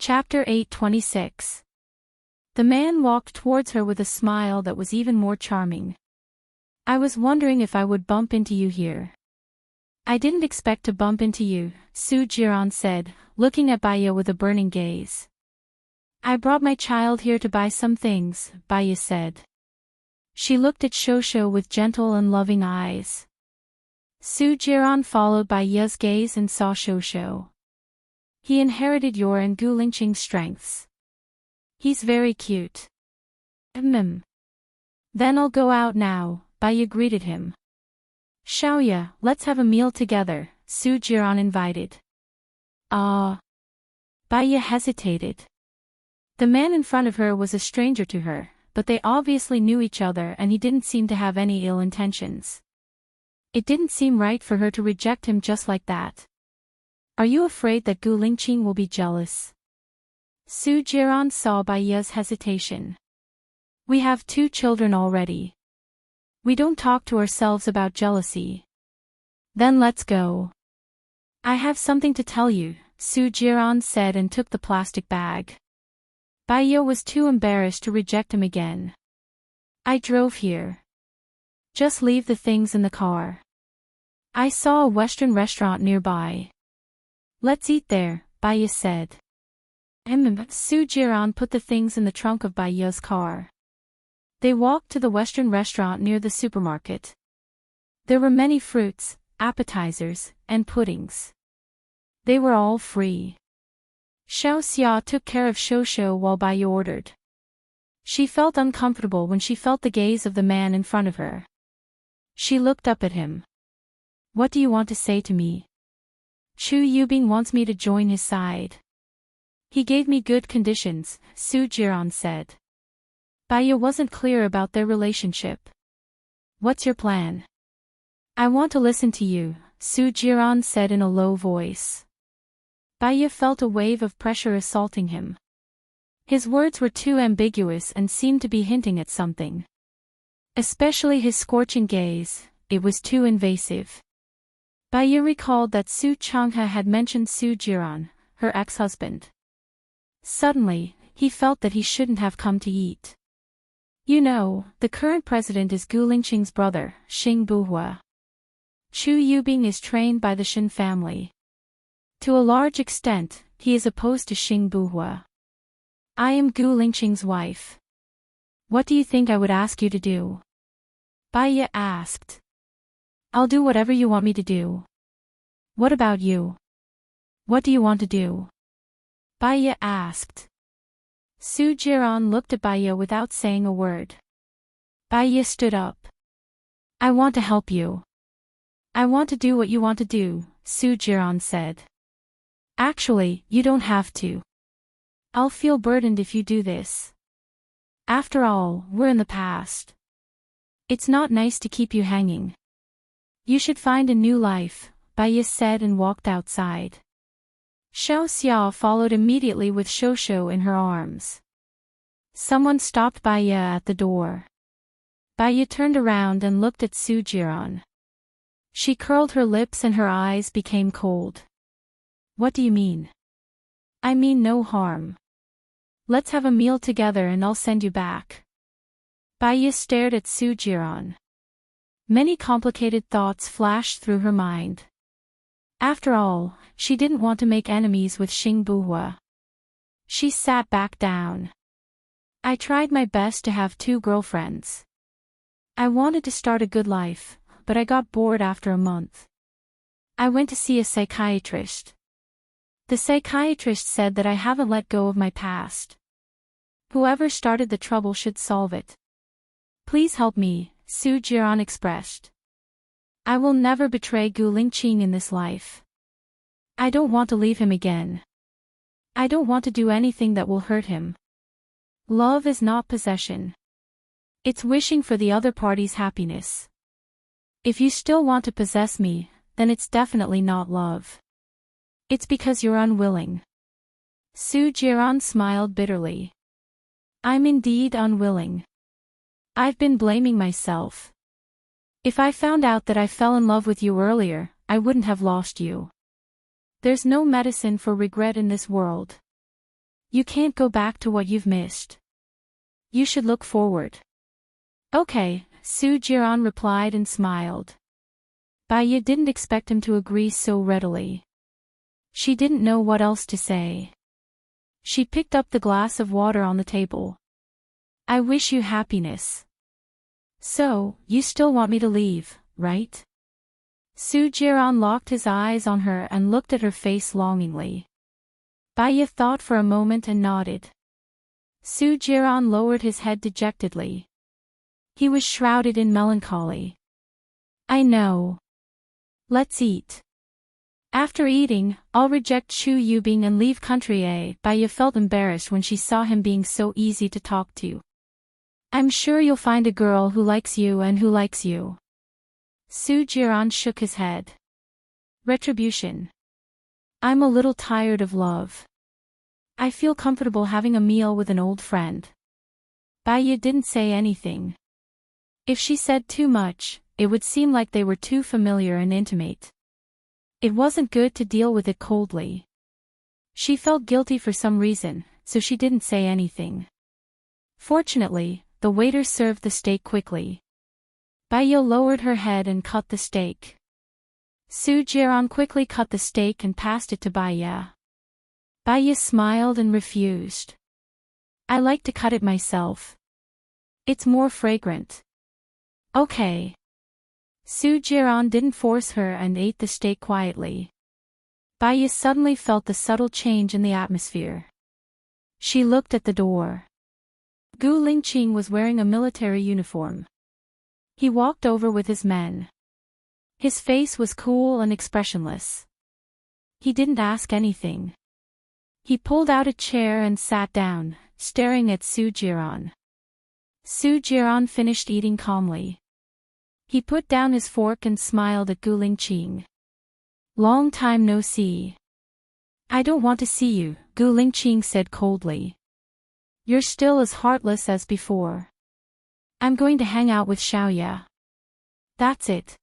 Chapter 8:26. The man walked towards her with a smile that was even more charming. I was wondering if I would bump into you here. I didn't expect to bump into you, Souljourney said, looking at Baya with a burning gaze. I brought my child here to buy some things, Baya said. She looked at Shosho with gentle and loving eyes. Souljourney followed Baya's gaze and saw Shosho. He inherited your and Gu Lingqing's strengths. He's very cute. Then I'll go out now, Baya greeted him. Xiaoya, let's have a meal together, Souljourney invited. Baya hesitated. The man in front of her was a stranger to her, but they obviously knew each other and he didn't seem to have any ill intentions. It didn't seem right for her to reject him just like that. Are you afraid that Gu Lingqing will be jealous? Souljourney saw Baya's hesitation. We have 2 children already. We don't talk to ourselves about jealousy. Then let's go. I have something to tell you, Souljourney said and took the plastic bag. Baya was too embarrassed to reject him again. I drove here. Just leave the things in the car. I saw a Western restaurant nearby. Let's eat there, Baya said. Souljourney put the things in the trunk of Baya's car. They walked to the Western restaurant near the supermarket. There were many fruits, appetizers, and puddings. They were all free. Xiao Xia took care of Shosho while Baya ordered. She felt uncomfortable when she felt the gaze of the man in front of her. She looked up at him. What do you want to say to me? Chu Yubing wants me to join his side. He gave me good conditions, Souljourney said. Baya wasn't clear about their relationship. What's your plan? I want to listen to you, Souljourney said in a low voice. Baya felt a wave of pressure assaulting him. His words were too ambiguous and seemed to be hinting at something. Especially his scorching gaze, it was too invasive. Baya recalled that Su Changhe had mentioned Souljourney, her ex-husband. Suddenly, he felt that he shouldn't have come to eat. You know, the current president is Gu Lingqing's brother, Xing Buhua. Chu Yubing is trained by the Shen family. To a large extent, he is opposed to Xing Buhua. I am Gu Lingqing's wife. What do you think I would ask you to do? Baya asked. I'll do whatever you want me to do. What about you? What do you want to do? Baya asked. Souljourney looked at Baya without saying a word. Baya stood up. I want to help you. I want to do what you want to do, Souljourney said. Actually, you don't have to. I'll feel burdened if you do this. After all, we're in the past. It's not nice to keep you hanging. You should find a new life, Baya said and walked outside. Xiao Xia followed immediately with Shosho in her arms. Someone stopped Baya at the door. Baya turned around and looked at Souljourney. She curled her lips and her eyes became cold. What do you mean? I mean no harm. Let's have a meal together and I'll send you back. Baya stared at Souljourney. Many complicated thoughts flashed through her mind. After all, she didn't want to make enemies with Xing Buhua. She sat back down. I tried my best to have 2 girlfriends. I wanted to start a good life, but I got bored after a month. I went to see a psychiatrist. The psychiatrist said that I haven't let go of my past. Whoever started the trouble should solve it. Please help me, Souljourney expressed. I will never betray Gu Lingqing in this life. I don't want to leave him again. I don't want to do anything that will hurt him. Love is not possession. It's wishing for the other party's happiness. If you still want to possess me, then it's definitely not love. It's because you're unwilling. Souljourney smiled bitterly. I'm indeed unwilling. I've been blaming myself. If I found out that I fell in love with you earlier, I wouldn't have lost you. There's no medicine for regret in this world. You can't go back to what you've missed. You should look forward. Okay, Su Jiran replied and smiled. Baya didn't expect him to agree so readily. She didn't know what else to say. She picked up the glass of water on the table. I wish you happiness. So, you still want me to leave, right? Su Jiran locked his eyes on her and looked at her face longingly. Baya thought for a moment and nodded. Su Jiran lowered his head dejectedly. He was shrouded in melancholy. I know. Let's eat. After eating, I'll reject Chu Yubing and leave country A. Baya felt embarrassed when she saw him being so easy to talk to. I'm sure you'll find a girl who likes you and who likes you. Su Jiran shook his head. Retribution. I'm a little tired of love. I feel comfortable having a meal with an old friend. Baya didn't say anything. If she said too much, it would seem like they were too familiar and intimate. It wasn't good to deal with it coldly. She felt guilty for some reason, so she didn't say anything. Fortunately, the waiter served the steak quickly. Baya lowered her head and cut the steak. Su Jiran quickly cut the steak and passed it to Baya. Baya smiled and refused. I like to cut it myself. It's more fragrant. Okay. Su Jiran didn't force her and ate the steak quietly. Baya suddenly felt the subtle change in the atmosphere. She looked at the door. Gu Lingqing was wearing a military uniform. He walked over with his men. His face was cool and expressionless. He didn't ask anything. He pulled out a chair and sat down, staring at Su Jiran. Su Jiran finished eating calmly. He put down his fork and smiled at Gu Lingqing. Long time no see. I don't want to see you, Gu Lingqing said coldly. You're still as heartless as before. I'm going to hang out with Xiaoya. That's it.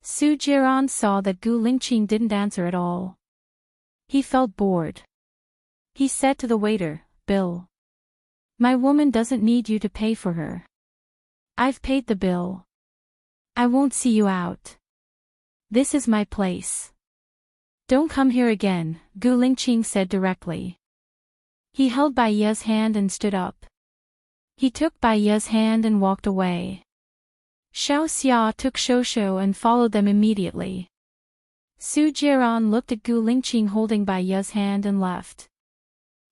Su Jiran saw that Gu Lingqing didn't answer at all. He felt bored. He said to the waiter, Bill. My woman doesn't need you to pay for her. I've paid the bill. I won't see you out. This is my place. Don't come here again, Gu Lingqing said directly. He held Baya's hand and stood up. He took Baya's hand and walked away. Xiao Xia took Shosho and followed them immediately. Su Jiran looked at Gu Lingqing holding Baya's hand and left.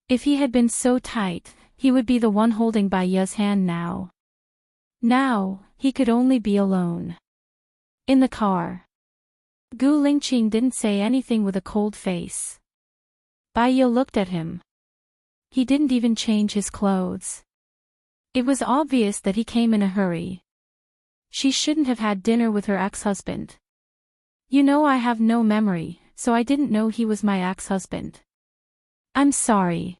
If he had been so tight, he would be the one holding Baya's hand now. Now, he could only be alone. In the car. Gu Lingqing didn't say anything with a cold face. Baya looked at him. He didn't even change his clothes. It was obvious that he came in a hurry. She shouldn't have had dinner with her ex-husband. You know, I have no memory, so I didn't know he was my ex-husband. I'm sorry.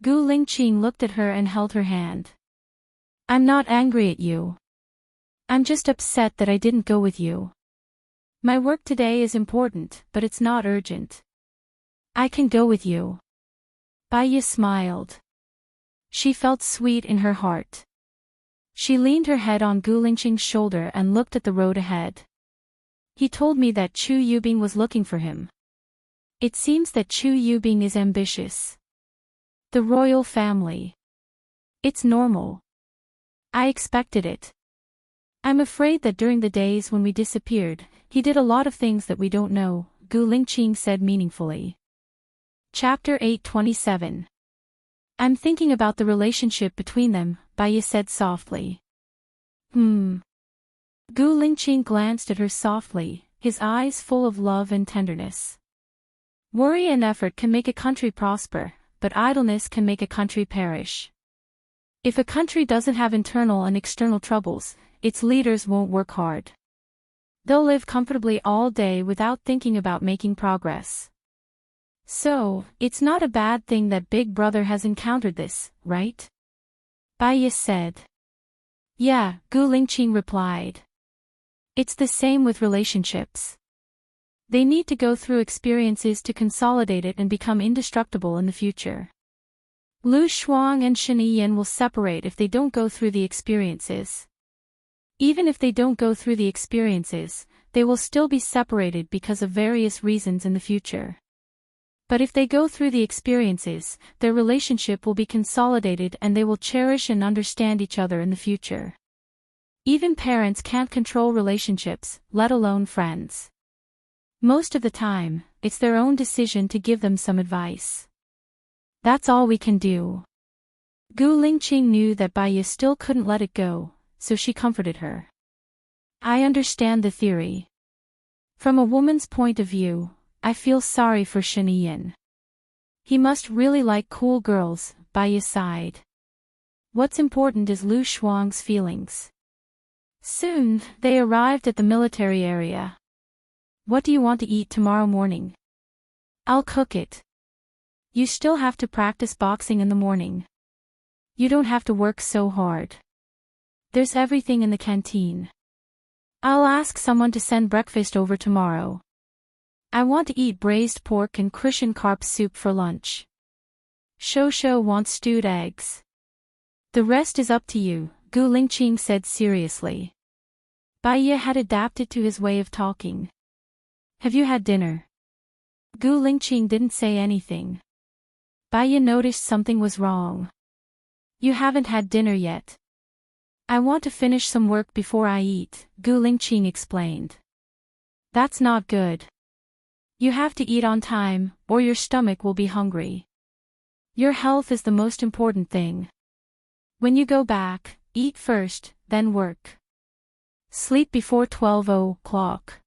Gu Lingqing looked at her and held her hand. I'm not angry at you. I'm just upset that I didn't go with you. My work today is important, but it's not urgent. I can go with you. Baya smiled. She felt sweet in her heart. She leaned her head on Gu Lingqing's shoulder and looked at the road ahead. He told me that Chu Yubing was looking for him. It seems that Chu Yubing is ambitious. The royal family. It's normal. I expected it. I'm afraid that during the days when we disappeared, he did a lot of things that we don't know, Gu Lingqing said meaningfully. Chapter 827. I'm thinking about the relationship between them, Baya said softly. Gu Lingqing glanced at her softly, his eyes full of love and tenderness. Worry and effort can make a country prosper, but idleness can make a country perish. If a country doesn't have internal and external troubles, its leaders won't work hard. They'll live comfortably all day without thinking about making progress. So, it's not a bad thing that Big Brother has encountered this, right? Baya said. Yeah, Gu Lingqing replied. It's the same with relationships. They need to go through experiences to consolidate it and become indestructible in the future. Lu Shuang and Shiniyan will separate if they don't go through the experiences. Even if they don't go through the experiences, they will still be separated because of various reasons in the future. But if they go through the experiences, their relationship will be consolidated and they will cherish and understand each other in the future. Even parents can't control relationships, let alone friends. Most of the time, it's their own decision to give them some advice. That's all we can do. Gu Lingqing knew that Baiya still couldn't let it go, so she comforted her. I understand the theory. From a woman's point of view, I feel sorry for Shiniyan. He must really like cool girls, Baiya sighed. What's important is Lu Shuang's feelings. Soon, they arrived at the military area. What do you want to eat tomorrow morning? I'll cook it. You still have to practice boxing in the morning. You don't have to work so hard. There's everything in the canteen. I'll ask someone to send breakfast over tomorrow. I want to eat braised pork and cushion carp soup for lunch. Shosho wants stewed eggs. The rest is up to you, Gu Lingqing said seriously. Baiya had adapted to his way of talking. Have you had dinner? Gu Lingqing didn't say anything. Baiya noticed something was wrong. You haven't had dinner yet. I want to finish some work before I eat, Gu Lingqing explained. That's not good. You have to eat on time, or your stomach will be hungry. Your health is the most important thing. When you go back, eat first, then work. Sleep before 12 o'clock.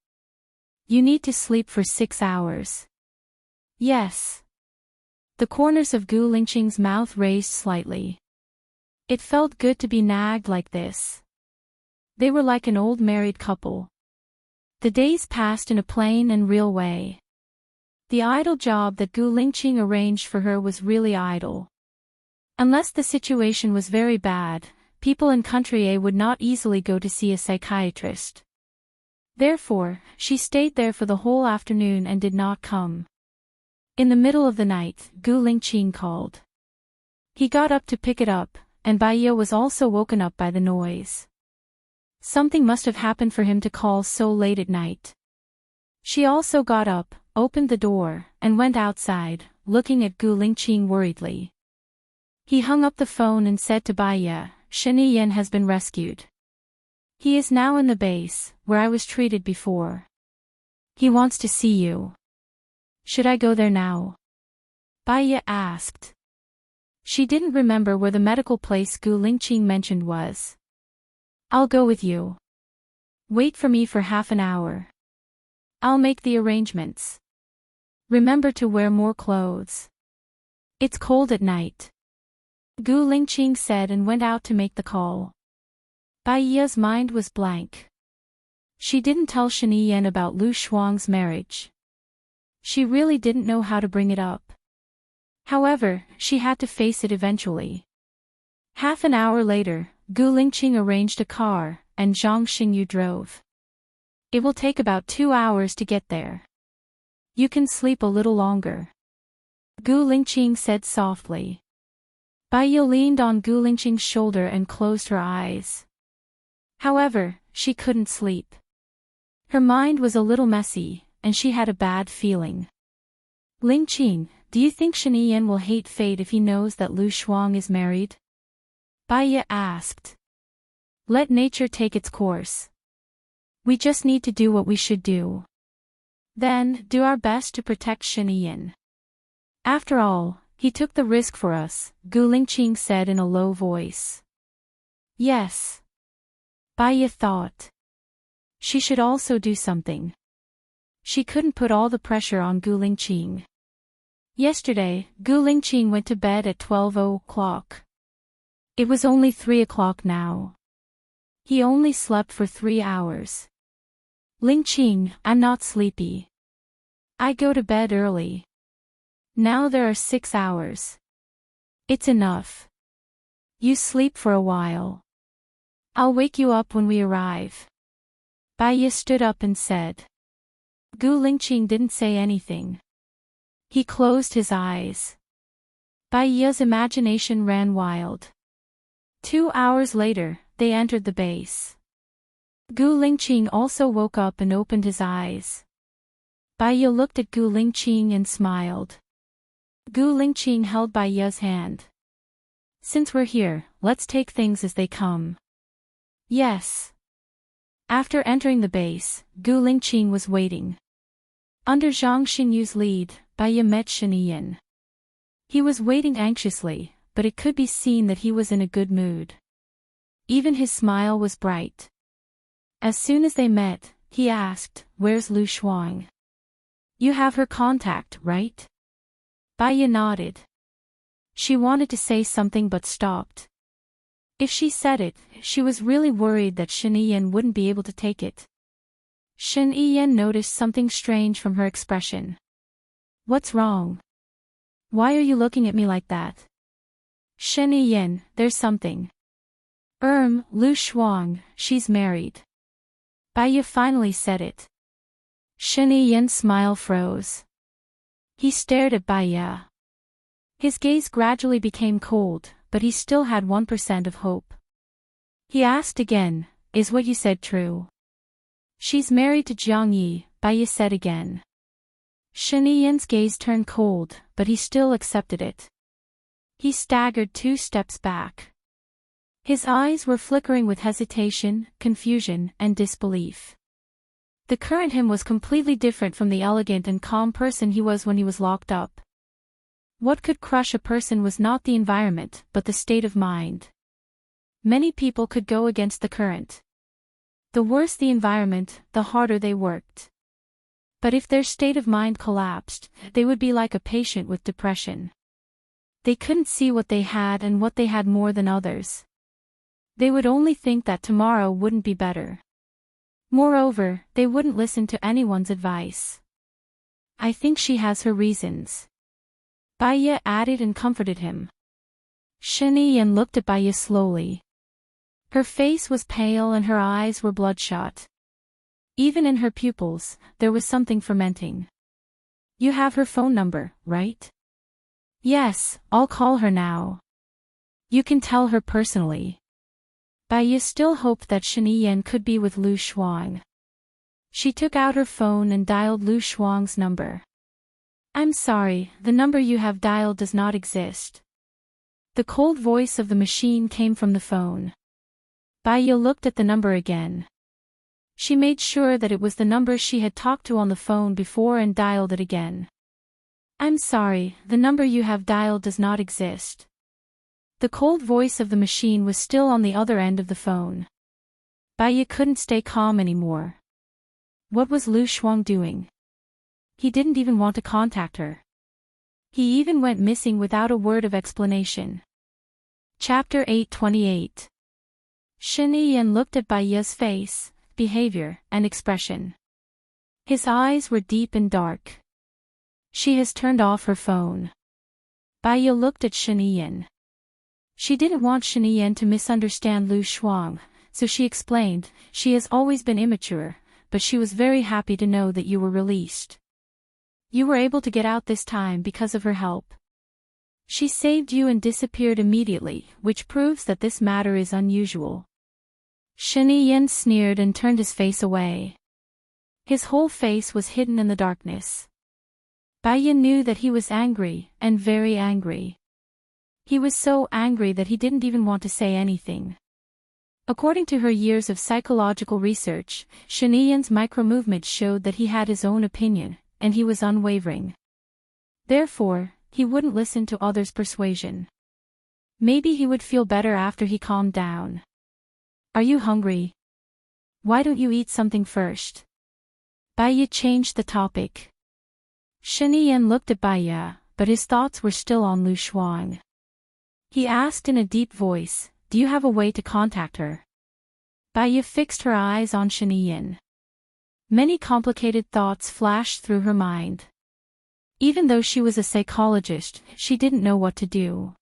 You need to sleep for 6 hours. Yes. The corners of Gu Lingqing's mouth raised slightly. It felt good to be nagged like this. They were like an old married couple. The days passed in a plain and real way. The idle job that Gu Lingqing arranged for her was really idle. Unless the situation was very bad, people in Country A would not easily go to see a psychiatrist. Therefore, she stayed there for the whole afternoon and did not come. In the middle of the night, Gu Lingqing called. He got up to pick it up, and Baiya was also woken up by the noise. Something must have happened for him to call so late at night. She also got up, opened the door, and went outside, looking at Gu Lingqing worriedly. He hung up the phone and said to Baiya, Shiniyan has been rescued. He is now in the base, where I was treated before. He wants to see you. Should I go there now? Baiya asked. She didn't remember where the medical place Gu Lingqing mentioned was. I'll go with you. Wait for me for half an hour. I'll make the arrangements. Remember to wear more clothes. It's cold at night. Gu Lingqing said and went out to make the call. Baiya's mind was blank. She didn't tell Shiniyan about Lu Shuang's marriage. She really didn't know how to bring it up. However, she had to face it eventually. Half an hour later, Gu Lingqing arranged a car, and Zhang Xingyu drove. It will take about 2 hours to get there. You can sleep a little longer. Gu Lingqing said softly. Baiya leaned on Gu Lingqing's shoulder and closed her eyes. However, she couldn't sleep. Her mind was a little messy, and she had a bad feeling. Lingqing, do you think Shiniyan will hate fate if he knows that Lu Shuang is married? Baiya asked. Let nature take its course. We just need to do what we should do. Then, do our best to protect Shiniyan. After all, he took the risk for us, Gu Lingqing said in a low voice. Yes. Baiya thought. She should also do something. She couldn't put all the pressure on Gu Lingqing. Yesterday, Gu Lingqing went to bed at 12 o'clock. It was only 3 o'clock now. He only slept for 3 hours. Lingqing, I'm not sleepy. I go to bed early. Now there are 6 hours. It's enough. You sleep for a while. I'll wake you up when we arrive. Baiya stood up and said. Gu Lingqing didn't say anything. He closed his eyes. Bai Ye's imagination ran wild. 2 hours later, they entered the base. Gu Lingqing also woke up and opened his eyes. Bai Ye looked at Gu Lingqing and smiled. Gu Lingqing held Bai Ye's hand. Since we're here, let's take things as they come. Yes. After entering the base, Gu Lingqing was waiting. Under Zhang Xinyu's lead, Bai Ye met Shen Yiyan. He was waiting anxiously, but it could be seen that he was in a good mood. Even his smile was bright. As soon as they met, he asked, "Where's Lu Shuang?" "You have her contact, right?" Bai Ye nodded. She wanted to say something but stopped. If she said it, she was really worried that Shen Yiyan wouldn't be able to take it. Shen Yiyan noticed something strange from her expression. "What's wrong? Why are you looking at me like that?" "Shen Yiyan, there's something." Lu Shuang, she's married." Bai Ye finally said it. Shen Yiyan's smile froze. He stared at Bai Ye. His gaze gradually became cold, but he still had 1% of hope. He asked again, "Is what you said true?" "She's married to Jiang Yi," Bai Ye said again. Shen Yiyan's gaze turned cold, but he still accepted it. He staggered 2 steps back. His eyes were flickering with hesitation, confusion, and disbelief. The current him was completely different from the elegant and calm person he was when he was locked up. What could crush a person was not the environment, but the state of mind. Many people could go against the current. The worse the environment, the harder they worked. But if their state of mind collapsed, they would be like a patient with depression. They couldn't see what they had and what they had more than others. They would only think that tomorrow wouldn't be better. Moreover, they wouldn't listen to anyone's advice. "I think she has her reasons," Bai Ye added and comforted him. Shen Yiyan looked at Bai Ye slowly. Her face was pale and her eyes were bloodshot. Even in her pupils, there was something fermenting. "You have her phone number, right?" "Yes, I'll call her now." "You can tell her personally." Bai Ye still hoped that Shen Yiyan could be with Lu Shuang. She took out her phone and dialed Lu Shuang's number. "I'm sorry, the number you have dialed does not exist." The cold voice of the machine came from the phone. Bai Ye looked at the number again. She made sure that it was the number she had talked to on the phone before and dialed it again. "I'm sorry, the number you have dialed does not exist." The cold voice of the machine was still on the other end of the phone. Bai Ye couldn't stay calm anymore. What was Lu Shuang doing? He didn't even want to contact her. He even went missing without a word of explanation. Chapter 828. Shen Yiyan looked at Bai Ye's face, behavior, and expression. His eyes were deep and dark. She has turned off her phone. Bai Ye looked at Shen Yiyan. She didn't want Shen Yiyan to misunderstand Lu Shuang, so she explained, "She has always been immature, but she was very happy to know that you were released. You were able to get out this time because of her help. She saved you and disappeared immediately, which proves that this matter is unusual." Shen Yiyan sneered and turned his face away. His whole face was hidden in the darkness. Bai Ye knew that he was angry, and very angry. He was so angry that he didn't even want to say anything. According to her years of psychological research, Shen Yiyan's micro-movements showed that he had his own opinion, and he was unwavering. Therefore, he wouldn't listen to others' persuasion. Maybe he would feel better after he calmed down. "Are you hungry? Why don't you eat something first?" Bai Ye changed the topic. Shen Yiyan looked at Bai Ye, but his thoughts were still on Lu Shuang. He asked in a deep voice, "Do you have a way to contact her?" Bai Ye fixed her eyes on Shen Yiyan. Many complicated thoughts flashed through her mind. Even though she was a psychologist, she didn't know what to do.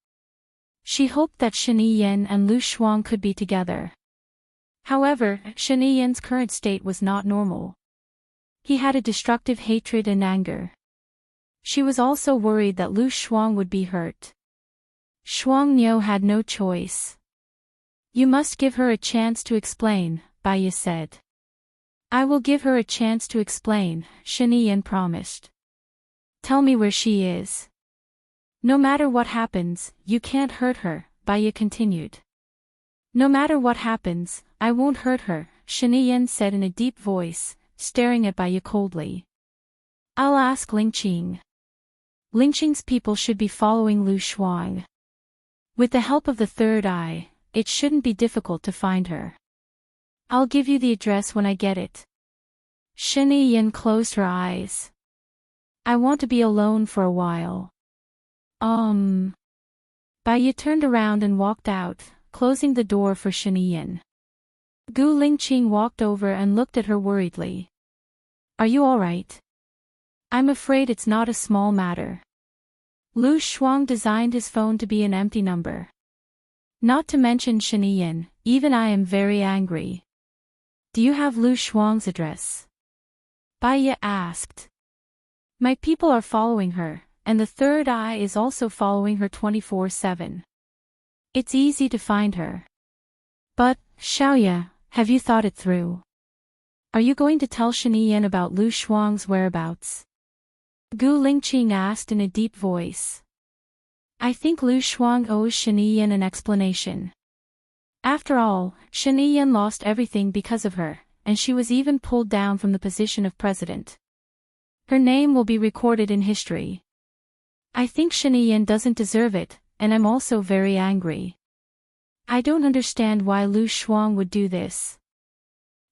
She hoped that Shen Yiyan and Lu Shuang could be together. However, Shen Yiyan's current state was not normal. He had a destructive hatred and anger. She was also worried that Lu Shuang would be hurt. Shuangniu had no choice. You must give her a chance to explain, Baiya said. I will give her a chance to explain, Shiniyan promised. Tell me where she is. No matter what happens, you can't hurt her, Baiya continued. No matter what happens, I won't hurt her, Shiniyan said in a deep voice, staring at Baiya coldly. I'll ask Lingqing. Lingqing's people should be following Lu Shuang. With the help of the third eye, it shouldn't be difficult to find her. I'll give you the address when I get it. Shiniyan closed her eyes. I want to be alone for a while. Baiya turned around and walked out, closing the door for Shiniyan. Gu Lingqing walked over and looked at her worriedly. Are you all right? I'm afraid it's not a small matter. Lu Shuang designed his phone to be an empty number. Not to mention Shiniyan, even I am very angry. Do you have Lu Shuang's address? Baiya asked. My people are following her, and the third eye is also following her 24/7. It's easy to find her. But, Xiaoya, have you thought it through? Are you going to tell Shiniyan about Lu Shuang's whereabouts? Gu Lingqing asked in a deep voice. I think Lu Shuang owes Shiniyan an explanation. After all, Shiniyan lost everything because of her, and she was even pulled down from the position of president. Her name will be recorded in history. I think Shiniyan doesn't deserve it, and I'm also very angry. I don't understand why Lu Shuang would do this.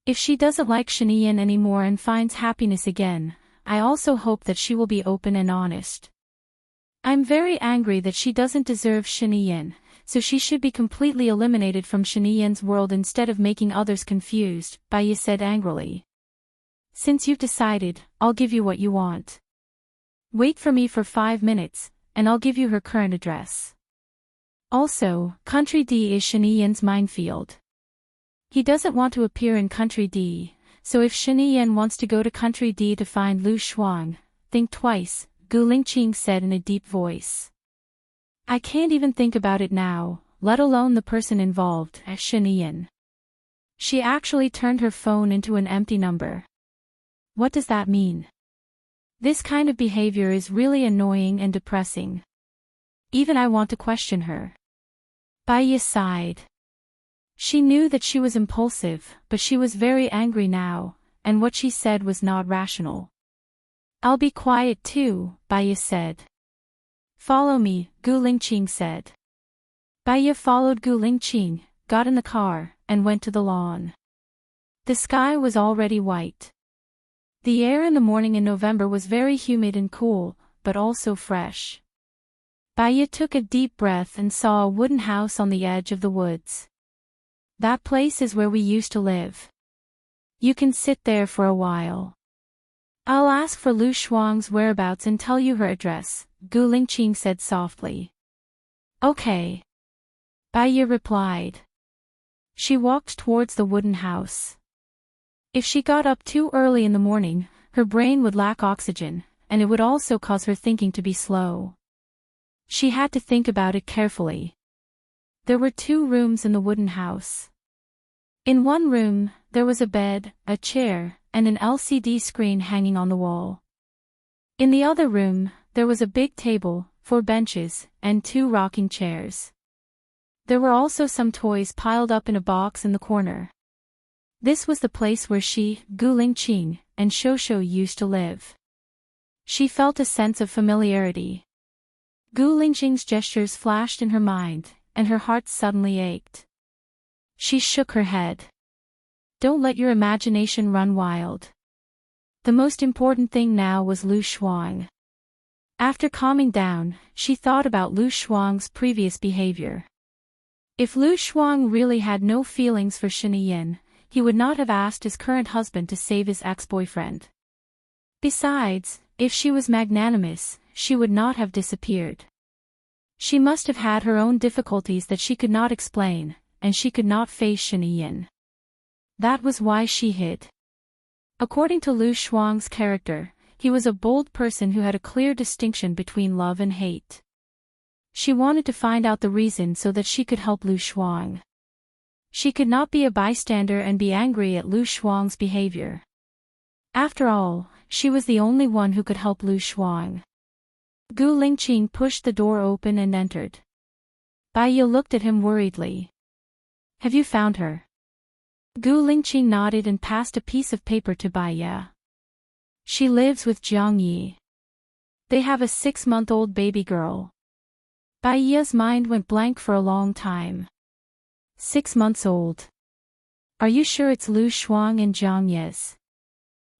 If she doesn't like Shiniyan anymore and finds happiness again, I also hope that she will be open and honest. I'm very angry that she doesn't deserve Shiniyan, so she should be completely eliminated from Shiniyan's world instead of making others confused, Baiya said angrily. Since you've decided, I'll give you what you want. Wait for me for 5 minutes, and I'll give you her current address. Also, Country D is Shiniyan's minefield. He doesn't want to appear in Country D, so if Shiniyan wants to go to Country D to find Lu Shuang, think twice, Gu Lingqing said in a deep voice. I can't even think about it now, let alone the person involved, Shiniyan. She actually turned her phone into an empty number. What does that mean? This kind of behavior is really annoying and depressing. Even I want to question her. Baiya sighed. She knew that she was impulsive, but she was very angry now, and what she said was not rational. I'll be quiet too, Baiya said. Follow me, Gu Lingqing said. Baiya followed Gu Lingqing, got in the car, and went to the lawn. The sky was already white. The air in the morning in November was very humid and cool, but also fresh. Baiya took a deep breath and saw a wooden house on the edge of the woods. That place is where we used to live. You can sit there for a while. I'll ask for Lu Shuang's whereabouts and tell you her address, Gu Lingqing said softly. Okay. Baiya replied. She walked towards the wooden house. If she got up too early in the morning, her brain would lack oxygen, and it would also cause her thinking to be slow. She had to think about it carefully. There were 2 rooms in the wooden house. In one room, there was a bed, a chair, and an LCD screen hanging on the wall. In the other room, there was a big table, 4 benches, and 2 rocking chairs. There were also some toys piled up in a box in the corner. This was the place where she, Gu Lingqing, and Shosho used to live. She felt a sense of familiarity. Gu Lingqing's gestures flashed in her mind, and her heart suddenly ached. She shook her head. Don't let your imagination run wild. The most important thing now was Lu Shuang. After calming down, she thought about Lu Shuang's previous behavior. If Lu Shuang really had no feelings for Shiniyan, he would not have asked his current husband to save his ex-boyfriend. Besides, if she was magnanimous, she would not have disappeared. She must have had her own difficulties that she could not explain, and she could not face Shiniyan. That was why she hid. According to Lu Shuang's character, he was a bold person who had a clear distinction between love and hate. She wanted to find out the reason so that she could help Lu Shuang. She could not be a bystander and be angry at Lu Shuang's behavior. After all, she was the only one who could help Lu Shuang. Gu Lingqing pushed the door open and entered. Bai Ye looked at him worriedly. Have you found her? Gu Lingqing nodded and passed a piece of paper to Bai Ye. She lives with Jiang Yi. They have a 6-month-old baby girl. Bai Ye's mind went blank for a long time. 6 months old. Are you sure it's Lu Shuang and Jiang Ye's?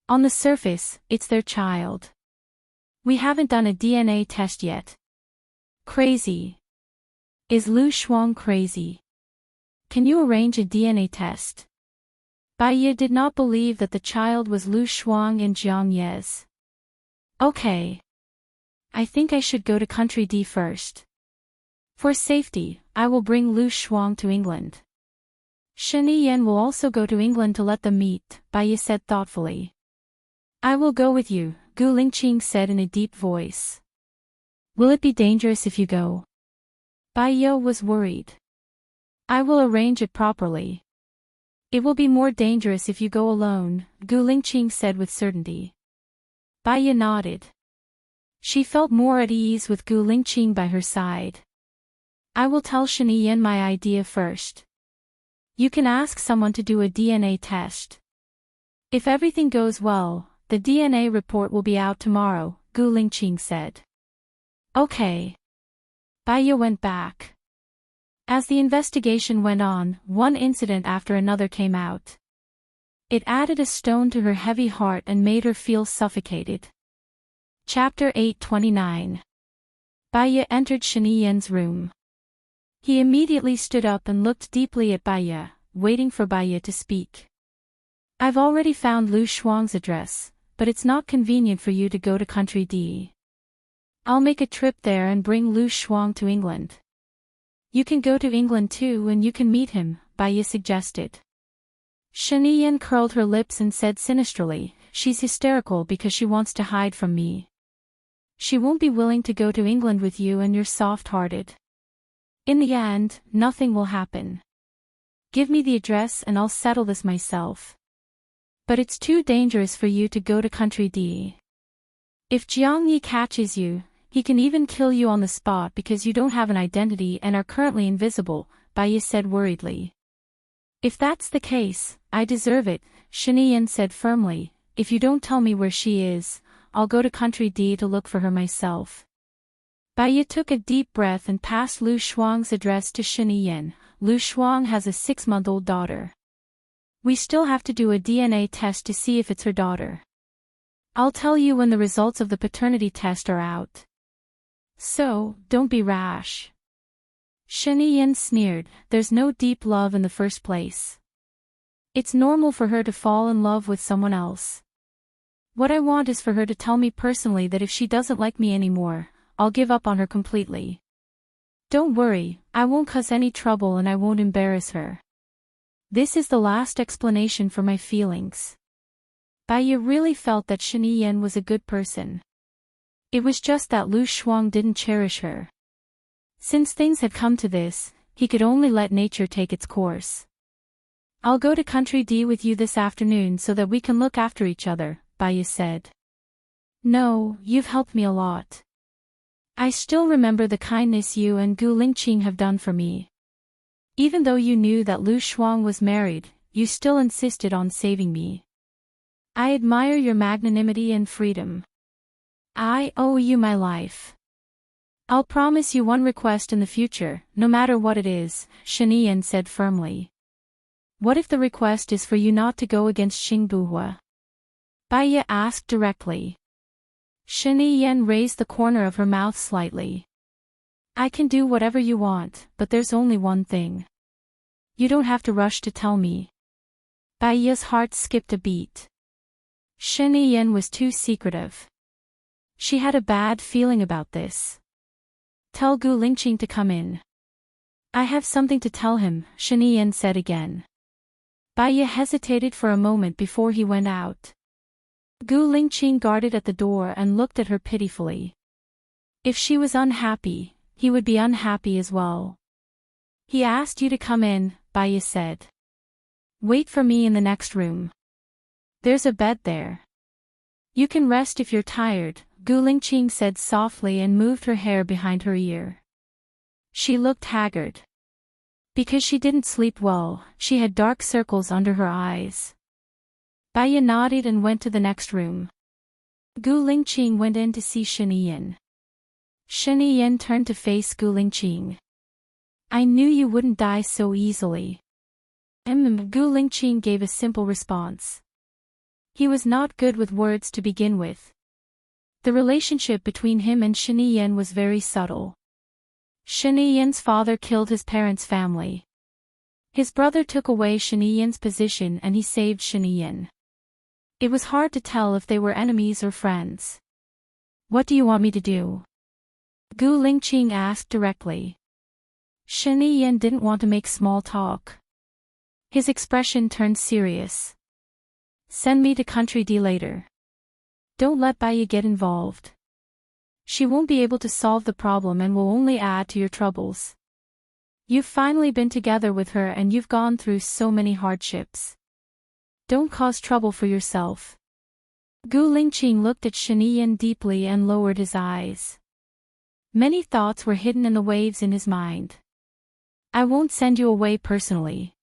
On the surface, it's their child. We haven't done a DNA test yet. Crazy. Is Lu Shuang crazy? Can you arrange a DNA test? Bai Ye did not believe that the child was Lu Shuang and Jiang Ye's. Okay. I think I should go to country D first. For safety, I will bring Lu Shuang to England. Shen Yan will also go to England to let them meet, Bai Ye said thoughtfully. I will go with you, Gu Lingqing said in a deep voice. Will it be dangerous if you go? Bai Ye was worried. I will arrange it properly. It will be more dangerous if you go alone, Gu Lingqing said with certainty. Bai Ye nodded. She felt more at ease with Gu Lingqing by her side. I will tell Shen Yan my idea first. You can ask someone to do a DNA test. If everything goes well, the DNA report will be out tomorrow, Gu Lingqing said. Okay. Bai Ye went back. As the investigation went on, one incident after another came out. It added a stone to her heavy heart and made her feel suffocated. Chapter 829. Bai Ye entered Shen Yan's room. He immediately stood up and looked deeply at Bai Ye, waiting for Bai Ye to speak. I've already found Lu Shuang's address, but it's not convenient for you to go to country D. I'll make a trip there and bring Lu Shuang to England. You can go to England too and you can meet him, Bai Ye suggested. Shen Yan curled her lips and said sinisterly, she's hysterical because she wants to hide from me. She won't be willing to go to England with you and you're soft-hearted. In the end, nothing will happen. Give me the address and I'll settle this myself. But it's too dangerous for you to go to country D. If Jiang Yi catches you, he can even kill you on the spot because you don't have an identity and are currently invisible, Bai Ye said worriedly. If that's the case, I deserve it, Shen Yan said firmly. If you don't tell me where she is, I'll go to country D to look for her myself. Bai Ye took a deep breath and passed Lu Shuang's address to Shen Yan. Lu Shuang has a 6-month-old daughter. We still have to do a DNA test to see if it's her daughter. I'll tell you when the results of the paternity test are out. So, don't be rash. Shen Yan sneered, there's no deep love in the first place. It's normal for her to fall in love with someone else. What I want is for her to tell me personally that if she doesn't like me anymore, I'll give up on her completely. Don't worry, I won't cause any trouble and I won't embarrass her. This is the last explanation for my feelings. Bai Ye really felt that Shen Yan was a good person. It was just that Lu Shuang didn't cherish her. Since things had come to this, he could only let nature take its course. I'll go to country D with you this afternoon so that we can look after each other, Bai Ye said. No, you've helped me a lot. I still remember the kindness you and Gu Lingqing have done for me. Even though you knew that Lu Shuang was married, you still insisted on saving me. I admire your magnanimity and freedom. I owe you my life. I'll promise you one request in the future, no matter what it is, Shen Yan said firmly. What if the request is for you not to go against Xing Buhua? Bai Ye asked directly. Shen Yan raised the corner of her mouth slightly. I can do whatever you want, but there's only one thing. You don't have to rush to tell me. Bai Ye's heart skipped a beat. Shen Yan was too secretive. She had a bad feeling about this. Tell Gu Lingqing to come in. I have something to tell him, Shen Yan said again. Bai Ye hesitated for a moment before he went out. Gu Lingqing guarded at the door and looked at her pitifully. If she was unhappy, he would be unhappy as well. He asked you to come in, Baya said. Wait for me in the next room. There's a bed there. You can rest if you're tired, Gu Lingqing said softly and moved her hair behind her ear. She looked haggard. Because she didn't sleep well, she had dark circles under her eyes. Baya nodded and went to the next room. Gu Lingqing went in to see Shen Yin. Shen Yin turned to face Gu Lingqing. I knew you wouldn't die so easily. Gu Lingqing gave a simple response. He was not good with words to begin with. The relationship between him and Shen Yin was very subtle. Shen Yin's father killed his parents' family. His brother took away Shen Yin's position and he saved Shen Yin. It was hard to tell if they were enemies or friends. What do you want me to do? Gu Lingqing asked directly. Shen Yin didn't want to make small talk. His expression turned serious. Send me to Country D later. Don't let Baya get involved. She won't be able to solve the problem and will only add to your troubles. You've finally been together with her and you've gone through so many hardships. Don't cause trouble for yourself. Gu Lingqing looked at Shen Yin deeply and lowered his eyes. Many thoughts were hidden in the waves in his mind. I won't send you away personally.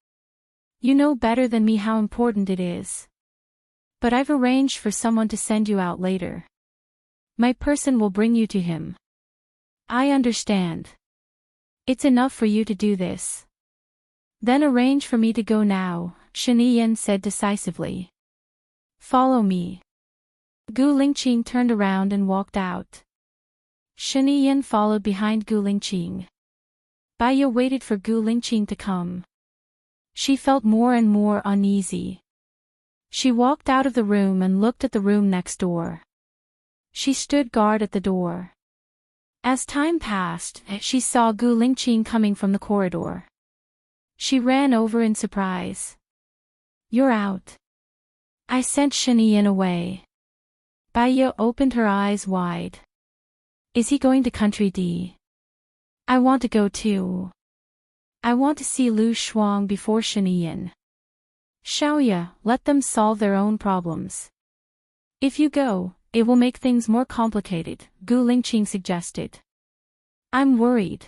You know better than me how important it is. But I've arranged for someone to send you out later. My person will bring you to him. I understand. It's enough for you to do this. Then arrange for me to go now, Shen Yin said decisively. Follow me. Gu Lingqing turned around and walked out. Shen Yin followed behind Gu Lingqing. Baya waited for Gu Lingqing to come. She felt more and more uneasy. She walked out of the room and looked at the room next door. She stood guard at the door. As time passed, she saw Gu Lingqing coming from the corridor. She ran over in surprise. You're out. I sent Shen Yin away. Baya opened her eyes wide. Is he going to Country D? I want to go too. I want to see Lu Shuang before Shen Yin. Xiaoya, let them solve their own problems. If you go, it will make things more complicated, Gu Lingqing suggested. I'm worried.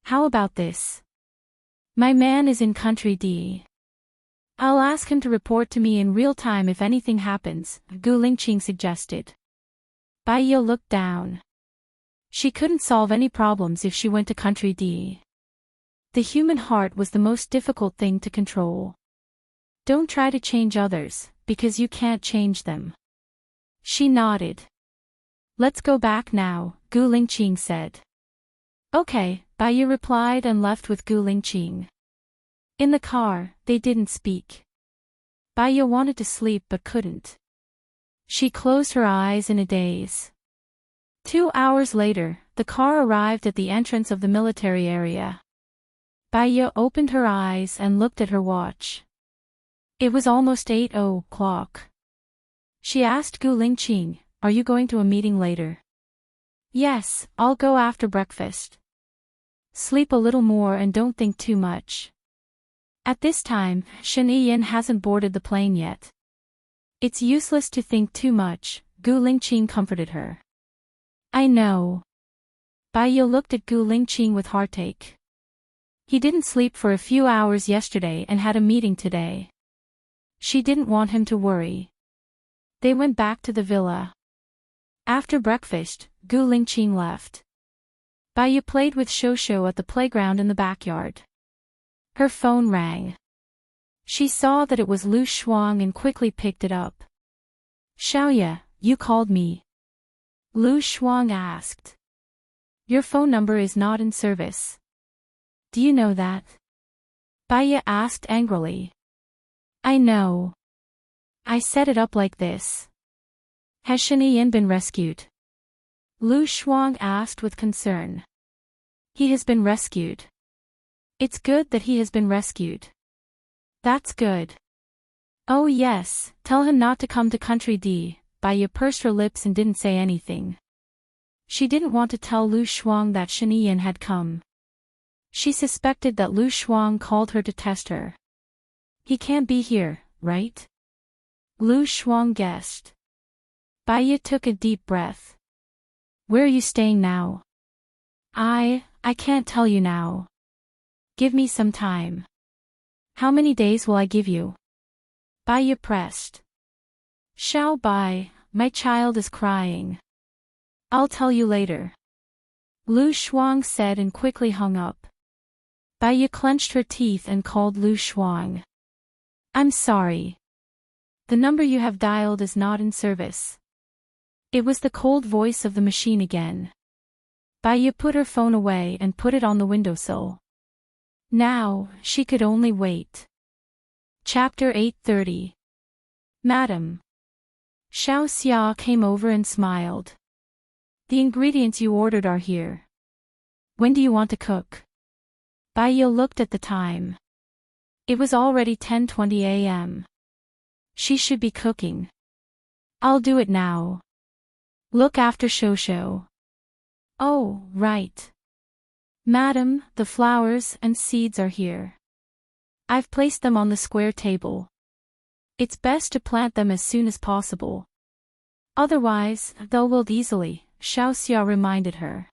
How about this? My man is in Country D. I'll ask him to report to me in real time if anything happens, Gu Lingqing suggested. Baya looked down. She couldn't solve any problems if she went to Country D. The human heart was the most difficult thing to control. Don't try to change others, because you can't change them. She nodded. Let's go back now, Gu Lingqing said. Okay, Baya replied and left with Gu Lingqing. In the car, they didn't speak. Baya wanted to sleep but couldn't. She closed her eyes in a daze. 2 hours later, the car arrived at the entrance of the military area. Baya opened her eyes and looked at her watch. It was almost 8:00. She asked Gu Lingqing, are you going to a meeting later? Yes, I'll go after breakfast. Sleep a little more and don't think too much. At this time, Shen Yin hasn't boarded the plane yet. It's useless to think too much, Gu Lingqing comforted her. I know. Baya looked at Gu Lingqing with heartache. He didn't sleep for a few hours yesterday and had a meeting today. She didn't want him to worry. They went back to the villa. After breakfast, Gu Lingqing left. Baya played with Shosho at the playground in the backyard. Her phone rang. She saw that it was Lu Shuang and quickly picked it up. Xiaoya, you called me. Lu Shuang asked. Your phone number is not in service. Do you know that? Baya asked angrily. I know. I set it up like this. Has Shen Yin been rescued? Lu Shuang asked with concern. He has been rescued. It's good that he has been rescued. That's good. Oh yes, tell him not to come to Country D. Baya pursed her lips and didn't say anything. She didn't want to tell Lu Shuang that Shanian had come. She suspected that Lu Shuang called her to test her. He can't be here, right? Lu Shuang guessed. Baiya took a deep breath. Where are you staying now? I can't tell you now. Give me some time. How many days will I give you? Baiya pressed. Xiao Bai, my child is crying. I'll tell you later. Lu Shuang said and quickly hung up. Baiya clenched her teeth and called Lu Shuang. I'm sorry. The number you have dialed is not in service. It was the cold voice of the machine again. Baiya put her phone away and put it on the windowsill. Now, she could only wait. Chapter 8:30. Madam. Xiao Xia came over and smiled. The ingredients you ordered are here. When do you want to cook? Baiya looked at the time. It was already 10:20 a.m. She should be cooking. I'll do it now. Look after Shosho. Oh, right. Madam, the flowers and seeds are here. I've placed them on the square table. It's best to plant them as soon as possible. Otherwise, they'll wilt easily, Xiao Xia reminded her.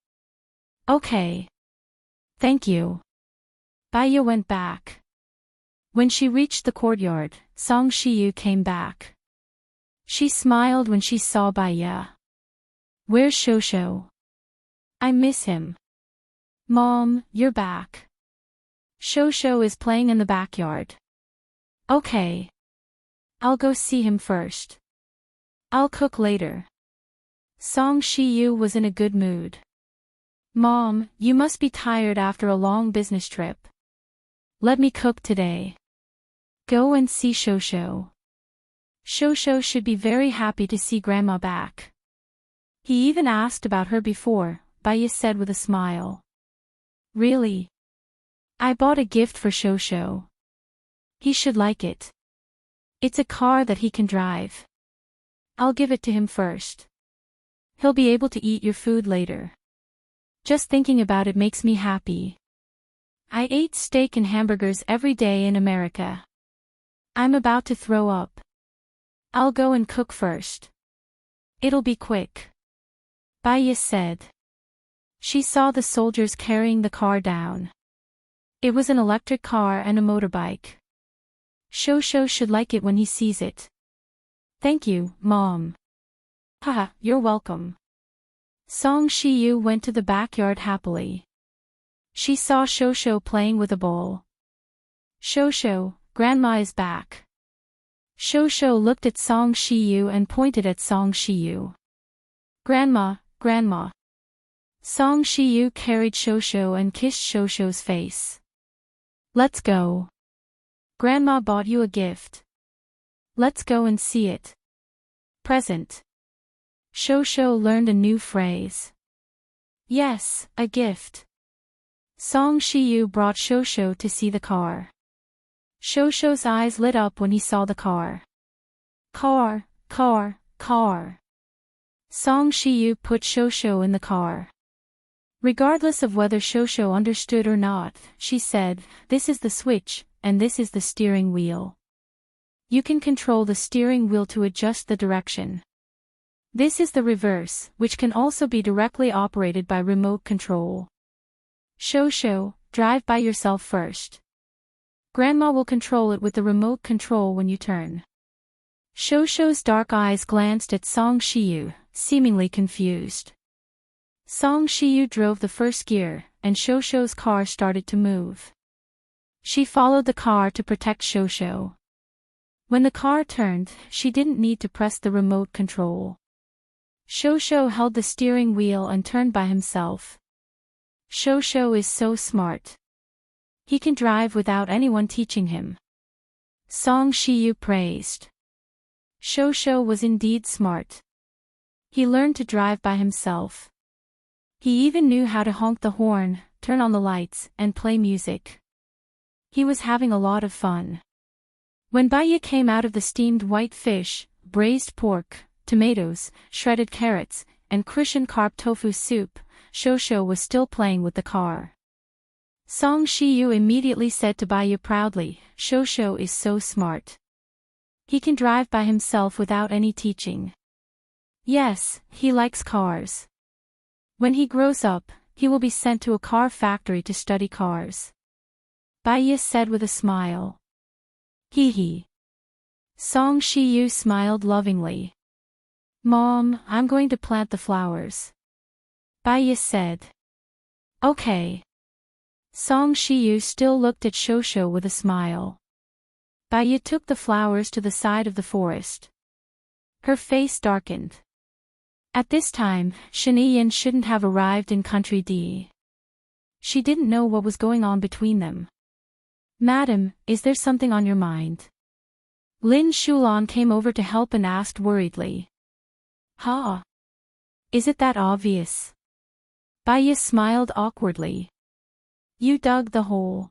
Okay. Thank you. Baiya went back. When she reached the courtyard, Song Shiyu came back. She smiled when she saw Baiya. Where's Shosho? I miss him. Mom, you're back. Shosho is playing in the backyard. Okay. I'll go see him first. I'll cook later. Song Shiyu was in a good mood. Mom, you must be tired after a long business trip. Let me cook today. Go and see Shosho. Shosho should be very happy to see Grandma back. He even asked about her before, Baiya said with a smile. Really? I bought a gift for Shosho. He should like it. It's a car that he can drive. I'll give it to him first. He'll be able to eat your food later. Just thinking about it makes me happy. I ate steak and hamburgers every day in America. I'm about to throw up. I'll go and cook first. It'll be quick. Baiya said. She saw the soldiers carrying the car down. It was an electric car and a motorbike. Shosho should like it when he sees it. Thank you, Mom. Haha, you're welcome. Song Shiyu went to the backyard happily. She saw Shosho playing with a bowl. Shosho, Grandma is back. Shosho looked at Song Shiyu and pointed at Song Shiyu. Grandma, Grandma. Song Shiyu carried Shosho and kissed Shosho's face. Let's go. Grandma bought you a gift. Let's go and see it. Present. Shosho learned a new phrase. Yes, a gift. Song Shiyu brought Shosho to see the car. Shosho's eyes lit up when he saw the car. Car, car, car. Song Shiyu put Shosho in the car. Regardless of whether Shosho understood or not, she said, this is the switch, and this is the steering wheel. You can control the steering wheel to adjust the direction. This is the reverse, which can also be directly operated by remote control. Shosho, drive by yourself first. Grandma will control it with the remote control when you turn. Shosho's dark eyes glanced at Song Shiyu, seemingly confused. Song Shiyu drove the first gear, and Shosho's car started to move. She followed the car to protect Shosho. When the car turned, she didn't need to press the remote control. Shosho held the steering wheel and turned by himself. Shosho is so smart. He can drive without anyone teaching him. Song Shiyu praised. Shosho was indeed smart. He learned to drive by himself. He even knew how to honk the horn, turn on the lights, and play music. He was having a lot of fun. When Baiya came out of the steamed white fish, braised pork, tomatoes, shredded carrots, and Christian carp tofu soup, Shosho was still playing with the car. Song Shiyu immediately said to Baiyu proudly, "Shosho is so smart. He can drive by himself without any teaching. Yes, he likes cars. When he grows up, he will be sent to a car factory to study cars." Baiyu said with a smile. Hee hee. Song Shiyu smiled lovingly. "Mom, I'm going to plant the flowers." Baiyu said. "Okay." Song Shiyu still looked at Shosho with a smile. Baiyu took the flowers to the side of the forest. Her face darkened. At this time, Shiniyin shouldn't have arrived in Country D. She didn't know what was going on between them. "Madam, is there something on your mind?" Lin Shulan came over to help and asked worriedly. "Ha? Is it that obvious?" Baiyu smiled awkwardly. "You dug the hole.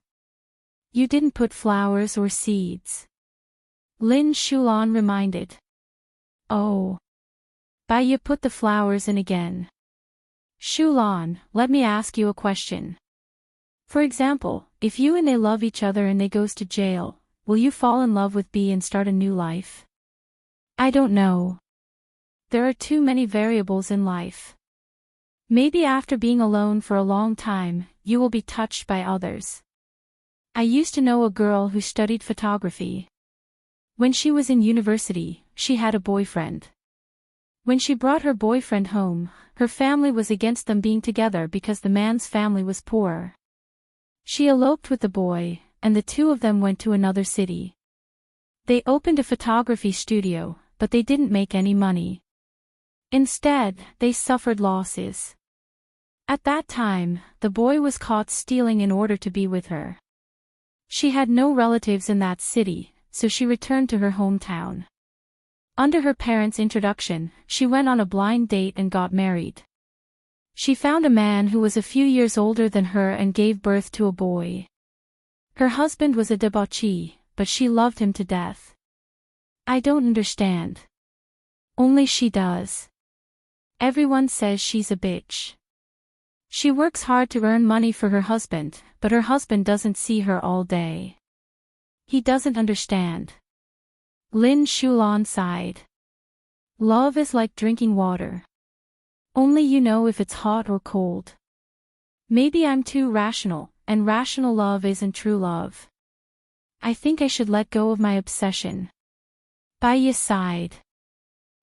You didn't put flowers or seeds." Lin Shulan reminded. "Oh." Baiyu put the flowers in again. "Shulan, let me ask you a question. For example, if you and A love each other and A goes to jail, will you fall in love with B and start a new life?" "I don't know. There are too many variables in life. Maybe after being alone for a long time, you will be touched by others. I used to know a girl who studied photography. When she was in university, she had a boyfriend. When she brought her boyfriend home, her family was against them being together because the man's family was poor. She eloped with the boy, and the two of them went to another city. They opened a photography studio, but they didn't make any money. Instead, they suffered losses. At that time, the boy was caught stealing in order to be with her. She had no relatives in that city, so she returned to her hometown. Under her parents' introduction, she went on a blind date and got married. She found a man who was a few years older than her and gave birth to a boy. Her husband was a debauchee, but she loved him to death. I don't understand. Only she does. Everyone says she's a bitch. She works hard to earn money for her husband, but her husband doesn't see her all day. He doesn't understand." Lin Shulan sighed. "Love is like drinking water. Only you know if it's hot or cold. Maybe I'm too rational, and rational love isn't true love. I think I should let go of my obsession." Baiyu sighed.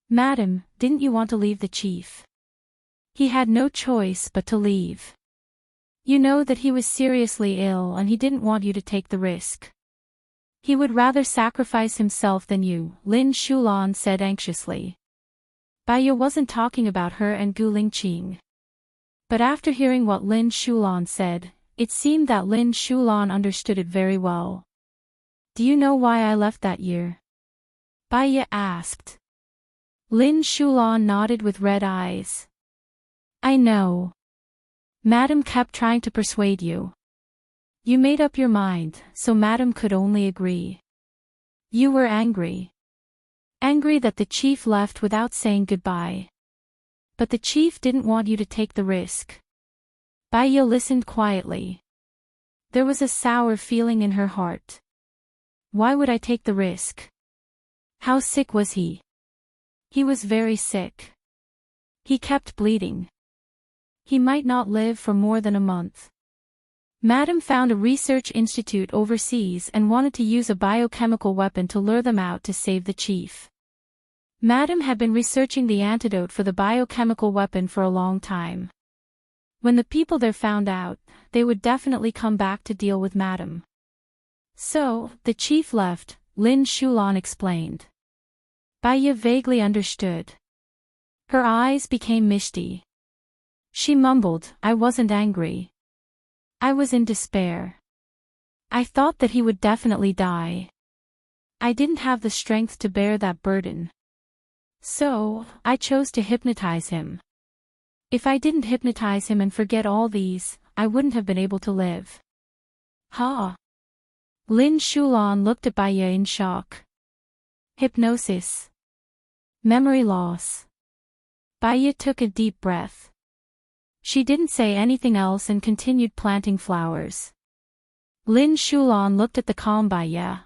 "Madam, didn't you want to leave the chief?" "He had no choice but to leave. You know that he was seriously ill and he didn't want you to take the risk. He would rather sacrifice himself than you," Lin Shulan said anxiously. Baiyu wasn't talking about her and Gu Lingqing. But after hearing what Lin Shulan said, it seemed that Lin Shulan understood it very well. "Do you know why I left that year?" Baiyu asked. Lin Shulan nodded with red eyes. "I know. Madam kept trying to persuade you. You made up your mind, so Madam could only agree. You were angry. Angry that the chief left without saying goodbye. But the chief didn't want you to take the risk." Baiyu listened quietly. There was a sour feeling in her heart. Why would I take the risk? How sick was he? He was very sick. He kept bleeding. He might not live for more than a month. Madam found a research institute overseas and wanted to use a biochemical weapon to lure them out to save the chief. Madam had been researching the antidote for the biochemical weapon for a long time. When the people there found out, they would definitely come back to deal with Madam. So, the chief left, Lin Shulan explained. Baiyu vaguely understood. Her eyes became misty. She mumbled, "I wasn't angry. I was in despair. I thought that he would definitely die. I didn't have the strength to bear that burden. So, I chose to hypnotize him. If I didn't hypnotize him and forget all these, I wouldn't have been able to live." "Ha!" Lin Shulan looked at Baiyu in shock. Hypnosis. Memory loss. Baya took a deep breath. She didn't say anything else and continued planting flowers. Lin Shulan looked at the calm Baya.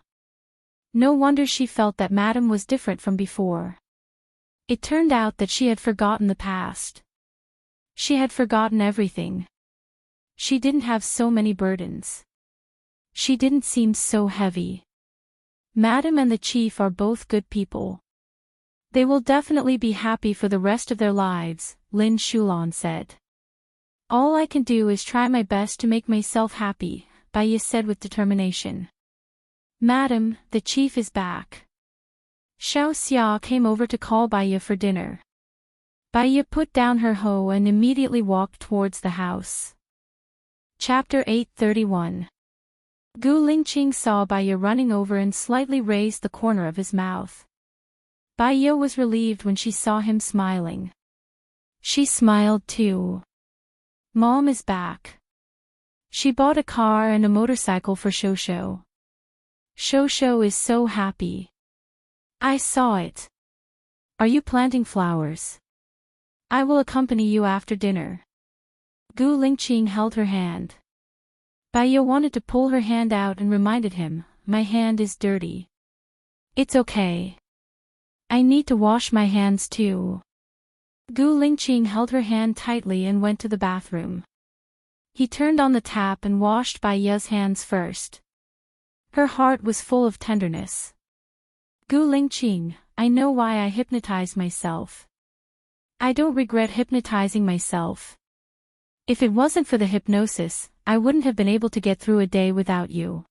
No wonder she felt that Madame was different from before. It turned out that she had forgotten the past. She had forgotten everything. She didn't have so many burdens. She didn't seem so heavy. Madame and the chief are both good people. They will definitely be happy for the rest of their lives, Lin Shulan said. All I can do is try my best to make myself happy, Baya said with determination. Madam, the chief is back. Xiao Xia came over to call Baya for dinner. Baya put down her hoe and immediately walked towards the house. Chapter 831. Gu Lingqing saw Baya running over and slightly raised the corner of his mouth. Baya was relieved when she saw him smiling. She smiled too. Mom is back. She bought a car and a motorcycle for Shosho. Shosho is so happy. I saw it. Are you planting flowers? I will accompany you after dinner. Gu Lingqing held her hand. Baya wanted to pull her hand out and reminded him, my hand is dirty. It's okay. I need to wash my hands too. Gu Lingqing held her hand tightly and went to the bathroom. He turned on the tap and washed Baya's hands first. Her heart was full of tenderness. Gu Lingqing, I know why I hypnotized myself. I don't regret hypnotizing myself. If it wasn't for the hypnosis, I wouldn't have been able to get through a day without you.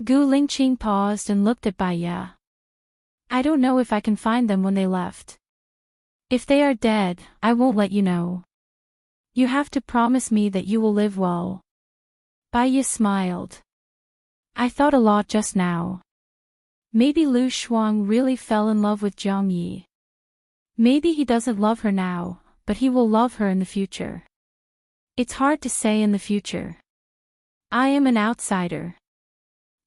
Gu Lingqing paused and looked at Baya. I don't know if I can find them when they left. If they are dead, I won't let you know. You have to promise me that you will live well. Baya smiled. I thought a lot just now. Maybe Lu Shuang really fell in love with Zhang Yi. Maybe he doesn't love her now, but he will love her in the future. It's hard to say in the future. I am an outsider.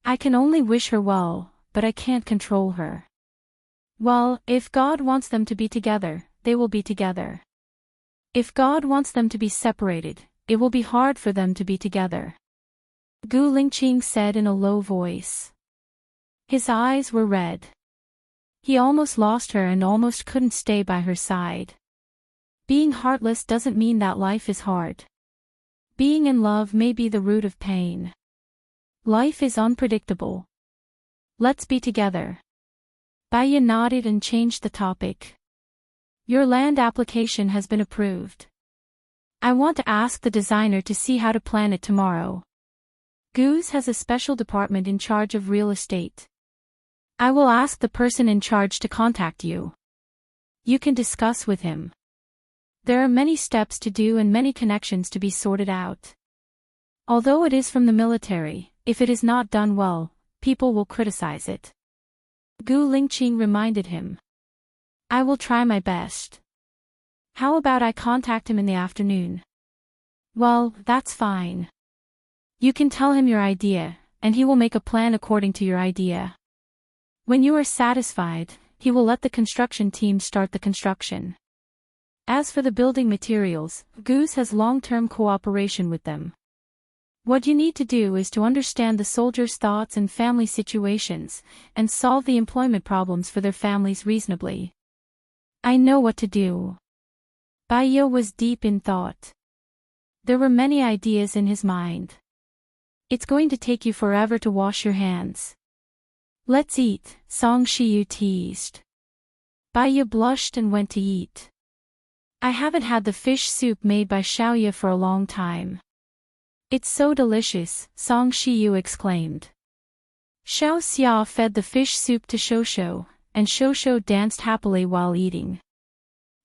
I can only wish her well, but I can't control her. Well, if God wants them to be together, they will be together. If God wants them to be separated, it will be hard for them to be together. Gu Lingqing said in a low voice. His eyes were red. He almost lost her and almost couldn't stay by her side. Being heartless doesn't mean that life is hard. Being in love may be the root of pain. Life is unpredictable. Let's be together. Baya nodded and changed the topic. Your land application has been approved. I want to ask the designer to see how to plan it tomorrow. Goose has a special department in charge of real estate. I will ask the person in charge to contact you. You can discuss with him. There are many steps to do and many connections to be sorted out. Although it is from the military, if it is not done well, people will criticize it. Gu Lingqing reminded him. I will try my best. How about I contact him in the afternoon? Well, that's fine. You can tell him your idea, and he will make a plan according to your idea. When you are satisfied, he will let the construction team start the construction. As for the building materials, Goose has long-term cooperation with them. What you need to do is to understand the soldiers' thoughts and family situations, and solve the employment problems for their families reasonably. I know what to do. Baya was deep in thought. There were many ideas in his mind. It's going to take you forever to wash your hands. Let's eat, Song Shiyu teased. Baya blushed and went to eat. I haven't had the fish soup made by Xiaoya for a long time. It's so delicious, Song Shiyu exclaimed. Xiao Xia fed the fish soup to Shosho, and Shosho danced happily while eating.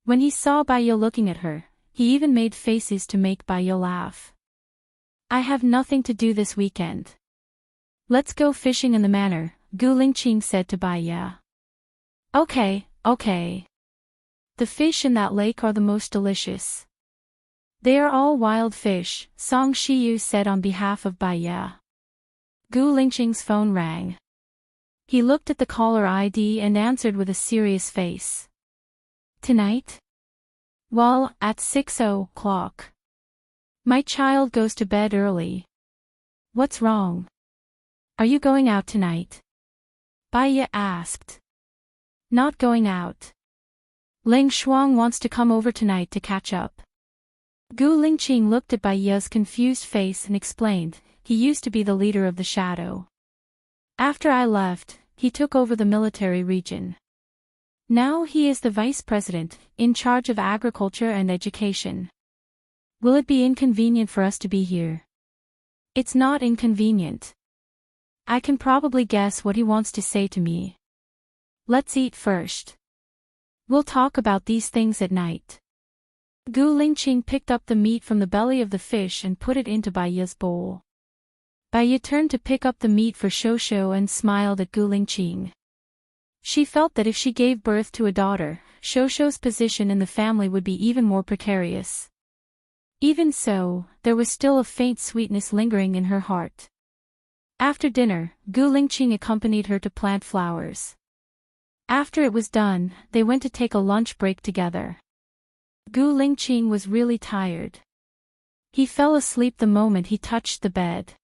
When he saw Baya looking at her, he even made faces to make Baya laugh. I have nothing to do this weekend. Let's go fishing in the manor, Gu Lingqing said to Baya. Okay. The fish in that lake are the most delicious. They are all wild fish, Song Shiyu said on behalf of Baya. Gu Lingqing's phone rang. He looked at the caller ID and answered with a serious face. Tonight? Well, at 6 o'clock. My child goes to bed early. What's wrong? Are you going out tonight? Baiya asked. Not going out. Ling Shuang wants to come over tonight to catch up. Gu Lingqing looked at Baiya's confused face and explained, he used to be the leader of the shadow. After I left, he took over the military region. Now he is the vice president, in charge of agriculture and education. Will it be inconvenient for us to be here? It's not inconvenient. I can probably guess what he wants to say to me. Let's eat first. We'll talk about these things at night. Gu Lingqing picked up the meat from the belly of the fish and put it into Baiya's bowl. Baiya turned to pick up the meat for Shosho and smiled at Gu Lingqing. She felt that if she gave birth to a daughter, Shosho's position in the family would be even more precarious. Even so, there was still a faint sweetness lingering in her heart. After dinner, Gu Lingqing accompanied her to plant flowers. After it was done, they went to take a lunch break together. Gu Lingqing was really tired. He fell asleep the moment he touched the bed.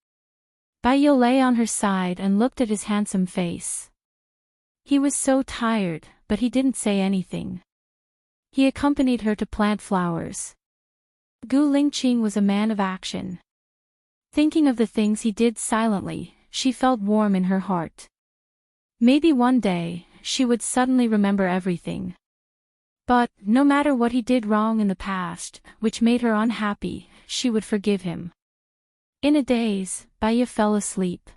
Baiya lay on her side and looked at his handsome face. He was so tired, but he didn't say anything. He accompanied her to plant flowers. Gu Lingqing was a man of action. Thinking of the things he did silently, she felt warm in her heart. Maybe one day, she would suddenly remember everything. But, no matter what he did wrong in the past, which made her unhappy, she would forgive him. In a daze, Baiya fell asleep.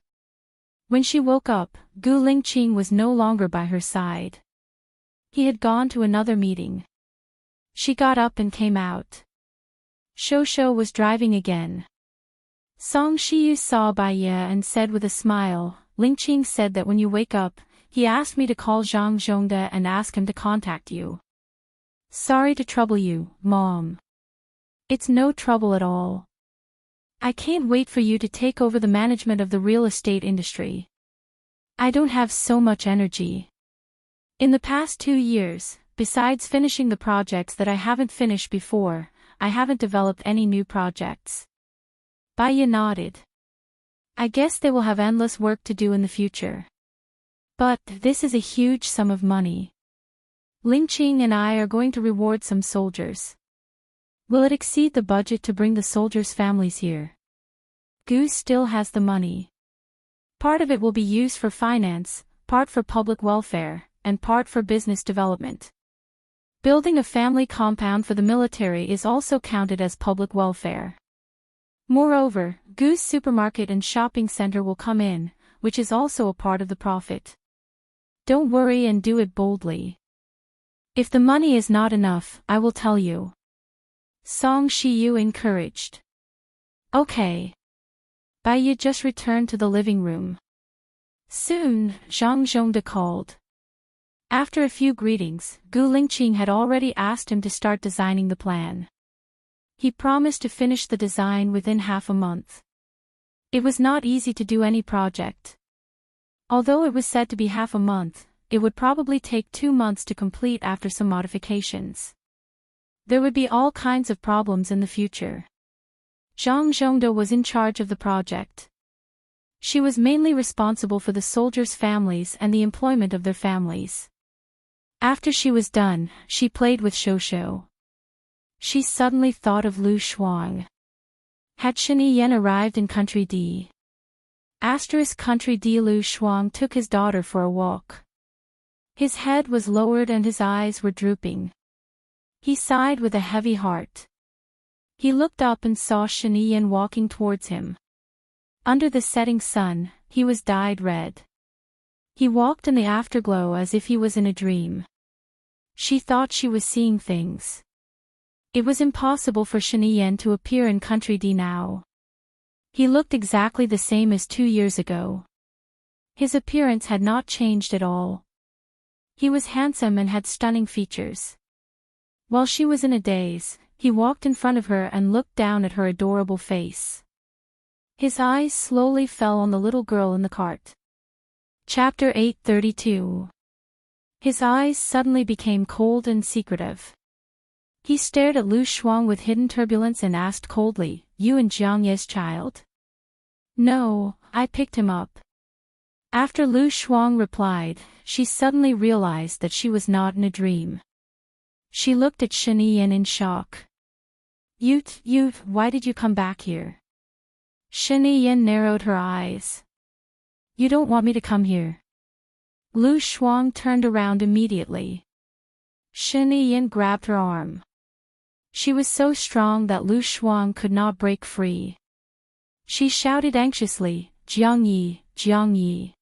When she woke up, Gu Lingqing was no longer by her side. He had gone to another meeting. She got up and came out. Shosho was driving again. Song Shiyu saw Baiya and said with a smile, Lingqing said that when you wake up, he asked me to call Zhang Zhongde and ask him to contact you. Sorry to trouble you, Mom. It's no trouble at all. I can't wait for you to take over the management of the real estate industry. I don't have so much energy. In the past 2 years, besides finishing the projects that I haven't finished before, I haven't developed any new projects. Baiya nodded. I guess they will have endless work to do in the future. But this is a huge sum of money. Lingqing and I are going to reward some soldiers. Will it exceed the budget to bring the soldiers' families here? Gu still has the money. Part of it will be used for finance, part for public welfare, and part for business development. Building a family compound for the military is also counted as public welfare. Moreover, Gu's supermarket and shopping center will come in, which is also a part of the profit. Don't worry and do it boldly. If the money is not enough, I will tell you. Song Shiyu encouraged. Okay. Baiya just returned to the living room. Soon, Zhang Zhongde called. After a few greetings, Gu Lingqing had already asked him to start designing the plan. He promised to finish the design within half a month. It was not easy to do any project. Although it was said to be half a month, it would probably take 2 months to complete after some modifications. There would be all kinds of problems in the future. Zhang Zhongde was in charge of the project. She was mainly responsible for the soldiers' families and the employment of their families. After she was done, she played with Shosho. She suddenly thought of Lu Shuang. Had Shani Yan arrived in Country D? Country D. Lu Shuang took his daughter for a walk. His head was lowered and his eyes were drooping. He sighed with a heavy heart. He looked up and saw Shani Yan walking towards him. Under the setting sun, he was dyed red. He walked in the afterglow as if he was in a dream. She thought she was seeing things. It was impossible for Shani Yan to appear in Country D now. He looked exactly the same as 2 years ago. His appearance had not changed at all. He was handsome and had stunning features. While she was in a daze, he walked in front of her and looked down at her adorable face. His eyes slowly fell on the little girl in the cart. Chapter 832. His eyes suddenly became cold and secretive. He stared at Lu Shuang with hidden turbulence and asked coldly, "You and Jiang Ye's child?" "No, I picked him up." After Lu Shuang replied, she suddenly realized that she was not in a dream. She looked at Shen Yiyan in shock. You, why did you come back here?" Shen Yiyan narrowed her eyes. "You don't want me to come here." Lu Shuang turned around immediately. Shen Yiyan grabbed her arm. She was so strong that Lu Shuang could not break free. She shouted anxiously, "Jiang Yi, Jiang Yi."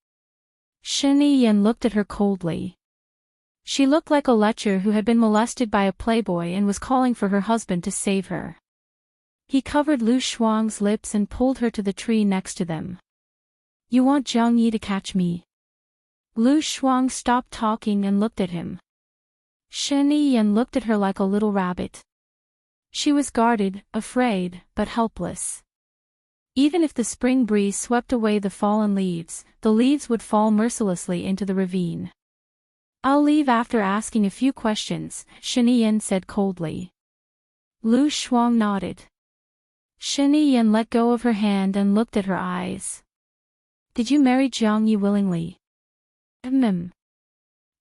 Shen Yiyan looked at her coldly. She looked like a lecher who had been molested by a playboy and was calling for her husband to save her. He covered Lu Shuang's lips and pulled her to the tree next to them. "You want Jiang Yi to catch me?" Lu Shuang stopped talking and looked at him. Shen Yiyan looked at her like a little rabbit. She was guarded, afraid, but helpless. Even if the spring breeze swept away the fallen leaves, the leaves would fall mercilessly into the ravine. "I'll leave after asking a few questions," Shen Yiyan said coldly. Lu Shuang nodded. Shen Yiyan let go of her hand and looked at her eyes. "Did you marry Jiang Yi willingly?"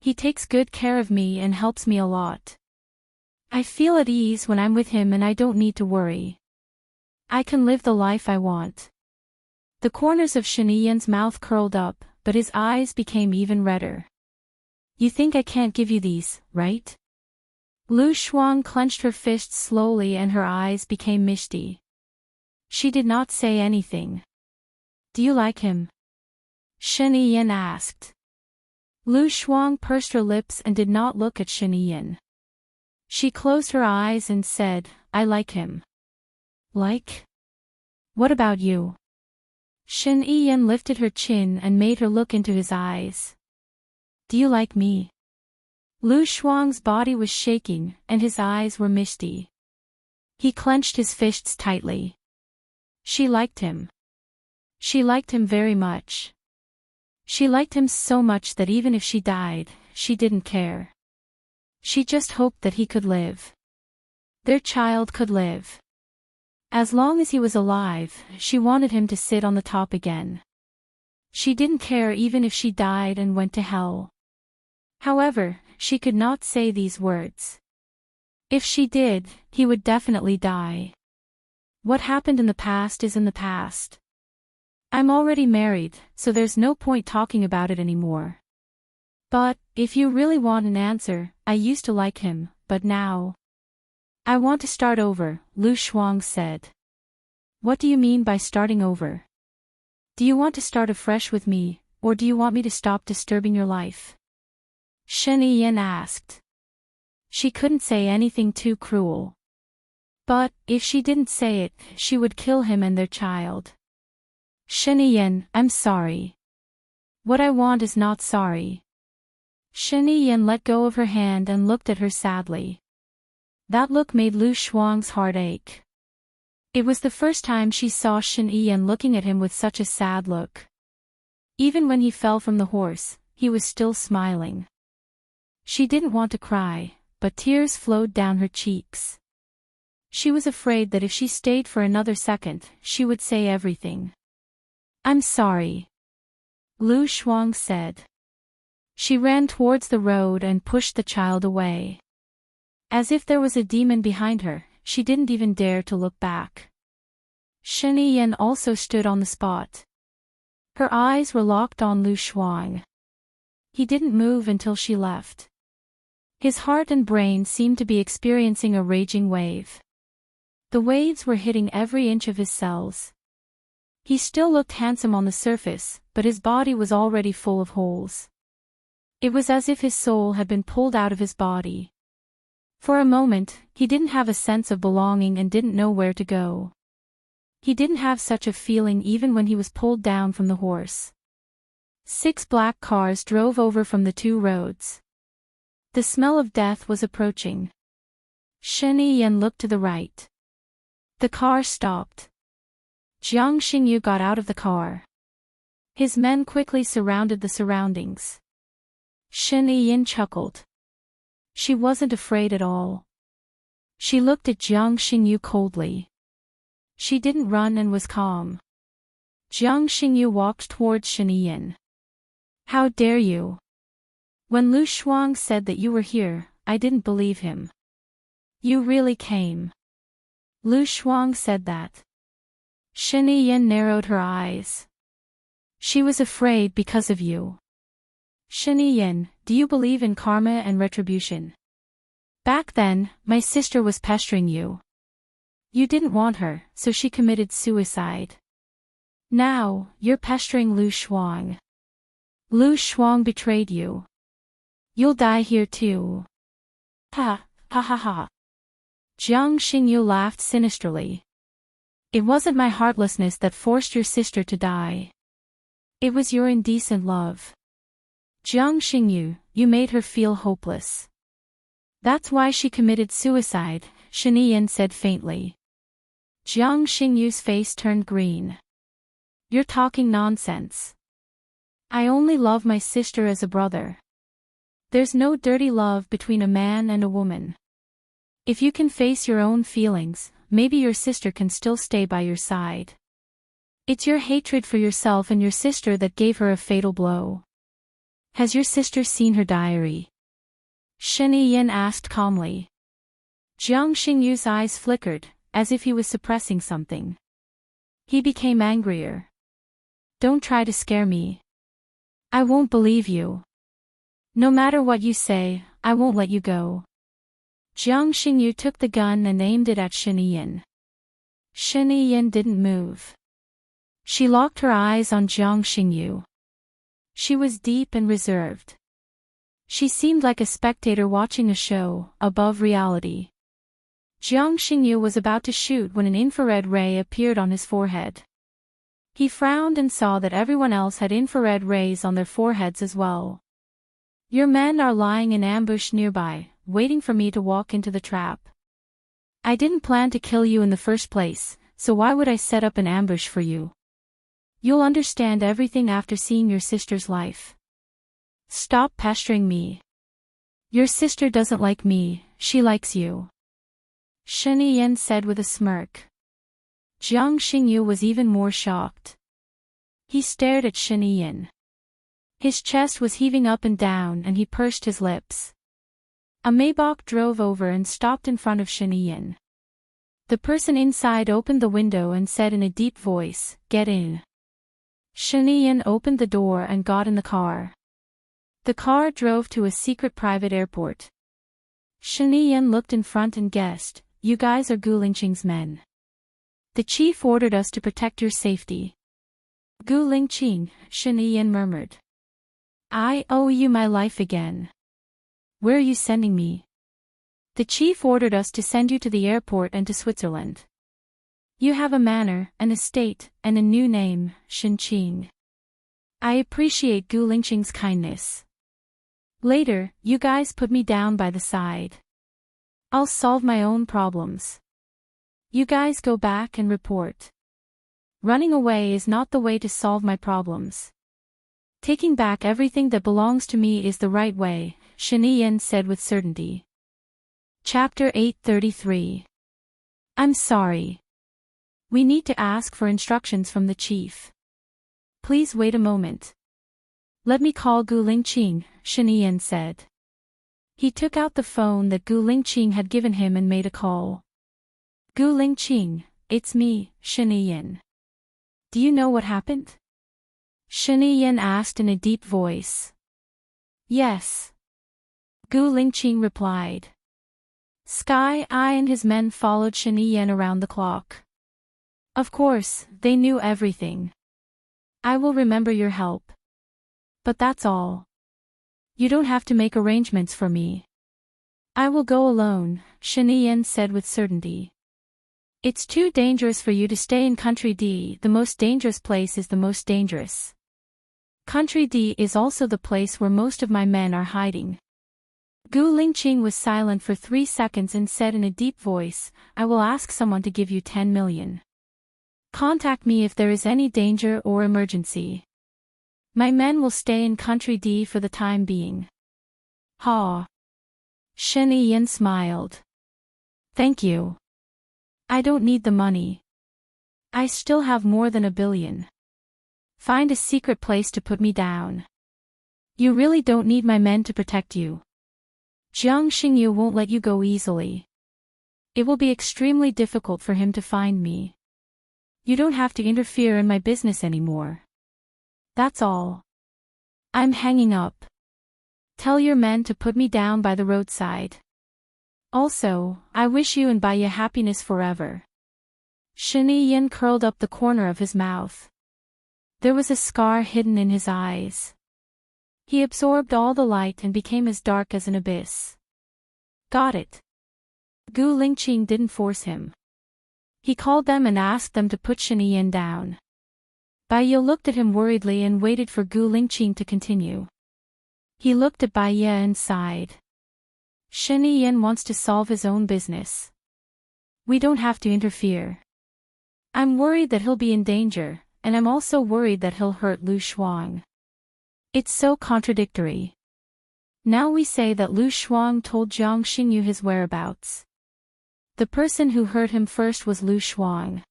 He takes good care of me and helps me a lot. I feel at ease when I'm with him and I don't need to worry. I can live the life I want." The corners of Shen Yiyan's mouth curled up, but his eyes became even redder. "You think I can't give you these, right?" Lu Shuang clenched her fists slowly and her eyes became misty. She did not say anything. "Do you like him?" Shen Yiyan asked. Lu Shuang pursed her lips and did not look at Shen Yiyan. She closed her eyes and said, "I like him." "Like? What about you?" Shen Yiyan lifted her chin and made her look into his eyes. "Do you like me?" Lu Shuang's body was shaking, and his eyes were misty. He clenched his fists tightly. She liked him. She liked him very much. She liked him so much that even if she died, she didn't care. She just hoped that he could live. Their child could live. As long as he was alive, she wanted him to sit on the top again. She didn't care even if she died and went to hell. However, she could not say these words. If she did, he would definitely die. What happened in the past is in the past. I'm already married, so there's no point talking about it anymore. But, if you really want an answer, I used to like him, but now I want to start over, Lu Shuang said. What do you mean by starting over? Do you want to start afresh with me, or do you want me to stop disturbing your life? Shen Yiyan asked. She couldn't say anything too cruel. But, if she didn't say it, she would kill him and their child. Shen Yiyan, I'm sorry. What I want is not sorry. Shen Yiyan let go of her hand and looked at her sadly. That look made Lu Shuang's heart ache. It was the first time she saw Shen Yiyan looking at him with such a sad look. Even when he fell from the horse, he was still smiling. She didn't want to cry, but tears flowed down her cheeks. She was afraid that if she stayed for another second, she would say everything. I'm sorry, Lu Shuang said. She ran towards the road and pushed the child away. As if there was a demon behind her, she didn't even dare to look back. Shen Yiyan also stood on the spot. Her eyes were locked on Lu Shuang. He didn't move until she left. His heart and brain seemed to be experiencing a raging wave. The waves were hitting every inch of his cells. He still looked handsome on the surface, but his body was already full of holes. It was as if his soul had been pulled out of his body. For a moment, he didn't have a sense of belonging and didn't know where to go. He didn't have such a feeling even when he was pulled down from the horse. 6 black cars drove over from the 2 roads. The smell of death was approaching. Shen Yiyan looked to the right. The car stopped. Jiang Xingyu got out of the car. His men quickly surrounded the surroundings. Shen Yiyan chuckled. She wasn't afraid at all. She looked at Jiang Xingyu coldly. She didn't run and was calm. Jiang Xingyu walked towards Shiniyin. How dare you? When Lu Shuang said that you were here, I didn't believe him. You really came. Lu Shuang said that. Shiniyin narrowed her eyes. She was afraid because of you. Shiniyin, do you believe in karma and retribution? Back then, my sister was pestering you. You didn't want her, so she committed suicide. Now, you're pestering Lu Shuang. Lu Shuang betrayed you. You'll die here too. Ha, ha ha ha. Jiang Xingyu laughed sinisterly. It wasn't my heartlessness that forced your sister to die. It was your indecent love. Jiang Xingyu, you made her feel hopeless. That's why she committed suicide, Shiniyin said faintly. Jiang Xingyu's face turned green. You're talking nonsense. I only love my sister as a brother. There's no dirty love between a man and a woman. If you can face your own feelings, maybe your sister can still stay by your side. It's your hatred for yourself and your sister that gave her a fatal blow. Has your sister seen her diary? Shiniyin asked calmly. Jiang Xingyu's eyes flickered, as if he was suppressing something. He became angrier. Don't try to scare me. I won't believe you. No matter what you say, I won't let you go. Jiang Xingyu took the gun and aimed it at Shiniyin. Shiniyin didn't move. She locked her eyes on Jiang Xingyu. She was deep and reserved. She seemed like a spectator watching a show, above reality. Jiang Xingyu was about to shoot when an infrared ray appeared on his forehead. He frowned and saw that everyone else had infrared rays on their foreheads as well. Your men are lying in ambush nearby, waiting for me to walk into the trap. I didn't plan to kill you in the first place, so why would I set up an ambush for you? You'll understand everything after seeing your sister's life. Stop pestering me. Your sister doesn't like me, she likes you. Shiniyin said with a smirk. Jiang Xingyu was even more shocked. He stared at Shiniyin. His chest was heaving up and down and he pursed his lips. A Maybach drove over and stopped in front of Shiniyin. The person inside opened the window and said in a deep voice, "Get in." Shiniyin opened the door and got in the car. The car drove to a secret private airport. Shiniyin looked in front and guessed, "You guys are Gu Lingqing's men. The chief ordered us to protect your safety." Gu Lingqing, Shiniyin murmured. I owe you my life again. Where are you sending me? The chief ordered us to send you to the airport and to Switzerland. You have a manor, an estate, and a new name, Shinqing. I appreciate Gu Lingqing's kindness. Later, you guys put me down by the side. I'll solve my own problems. You guys go back and report. Running away is not the way to solve my problems. Taking back everything that belongs to me is the right way, Shiniyin said with certainty. Chapter 833. I'm sorry. We need to ask for instructions from the chief. Please wait a moment. Let me call Gu Lingqing, Shiniyin said. He took out the phone that Gu Lingqing had given him and made a call. Gu Lingqing, it's me, Shiniyin. Do you know what happened? Shiniyin asked in a deep voice. Yes. Gu Lingqing replied. Sky Eye and his men followed Shiniyin around the clock. Of course, they knew everything. I will remember your help. But that's all. You don't have to make arrangements for me. I will go alone, Shiniyin said with certainty. It's too dangerous for you to stay in Country D. The most dangerous place is the most dangerous. Country D is also the place where most of my men are hiding. Gu Lingqing was silent for 3 seconds and said in a deep voice, I will ask someone to give you 10 million. Contact me if there is any danger or emergency. My men will stay in Country D for the time being. Ha! Shiniyin smiled. Thank you. I don't need the money. I still have more than 1 billion. Find a secret place to put me down. You really don't need my men to protect you. Jiang Xingyu won't let you go easily. It will be extremely difficult for him to find me. You don't have to interfere in my business anymore. That's all. I'm hanging up. Tell your men to put me down by the roadside. Also, I wish you and Baiye happiness forever. Shen Yin curled up the corner of his mouth. There was a scar hidden in his eyes. He absorbed all the light and became as dark as an abyss. Got it. Gu Lingqing didn't force him. He called them and asked them to put Shen Yin down. Baiye looked at him worriedly and waited for Gu Lingqing to continue. He looked at Baiye and sighed. Shen Yin wants to solve his own business. We don't have to interfere. I'm worried that he'll be in danger, and I'm also worried that he'll hurt Lu Shuang. It's so contradictory. Now we say that Lu Shuang told Jiang Xingyu his whereabouts. The person who hurt him first was Lu Shuang.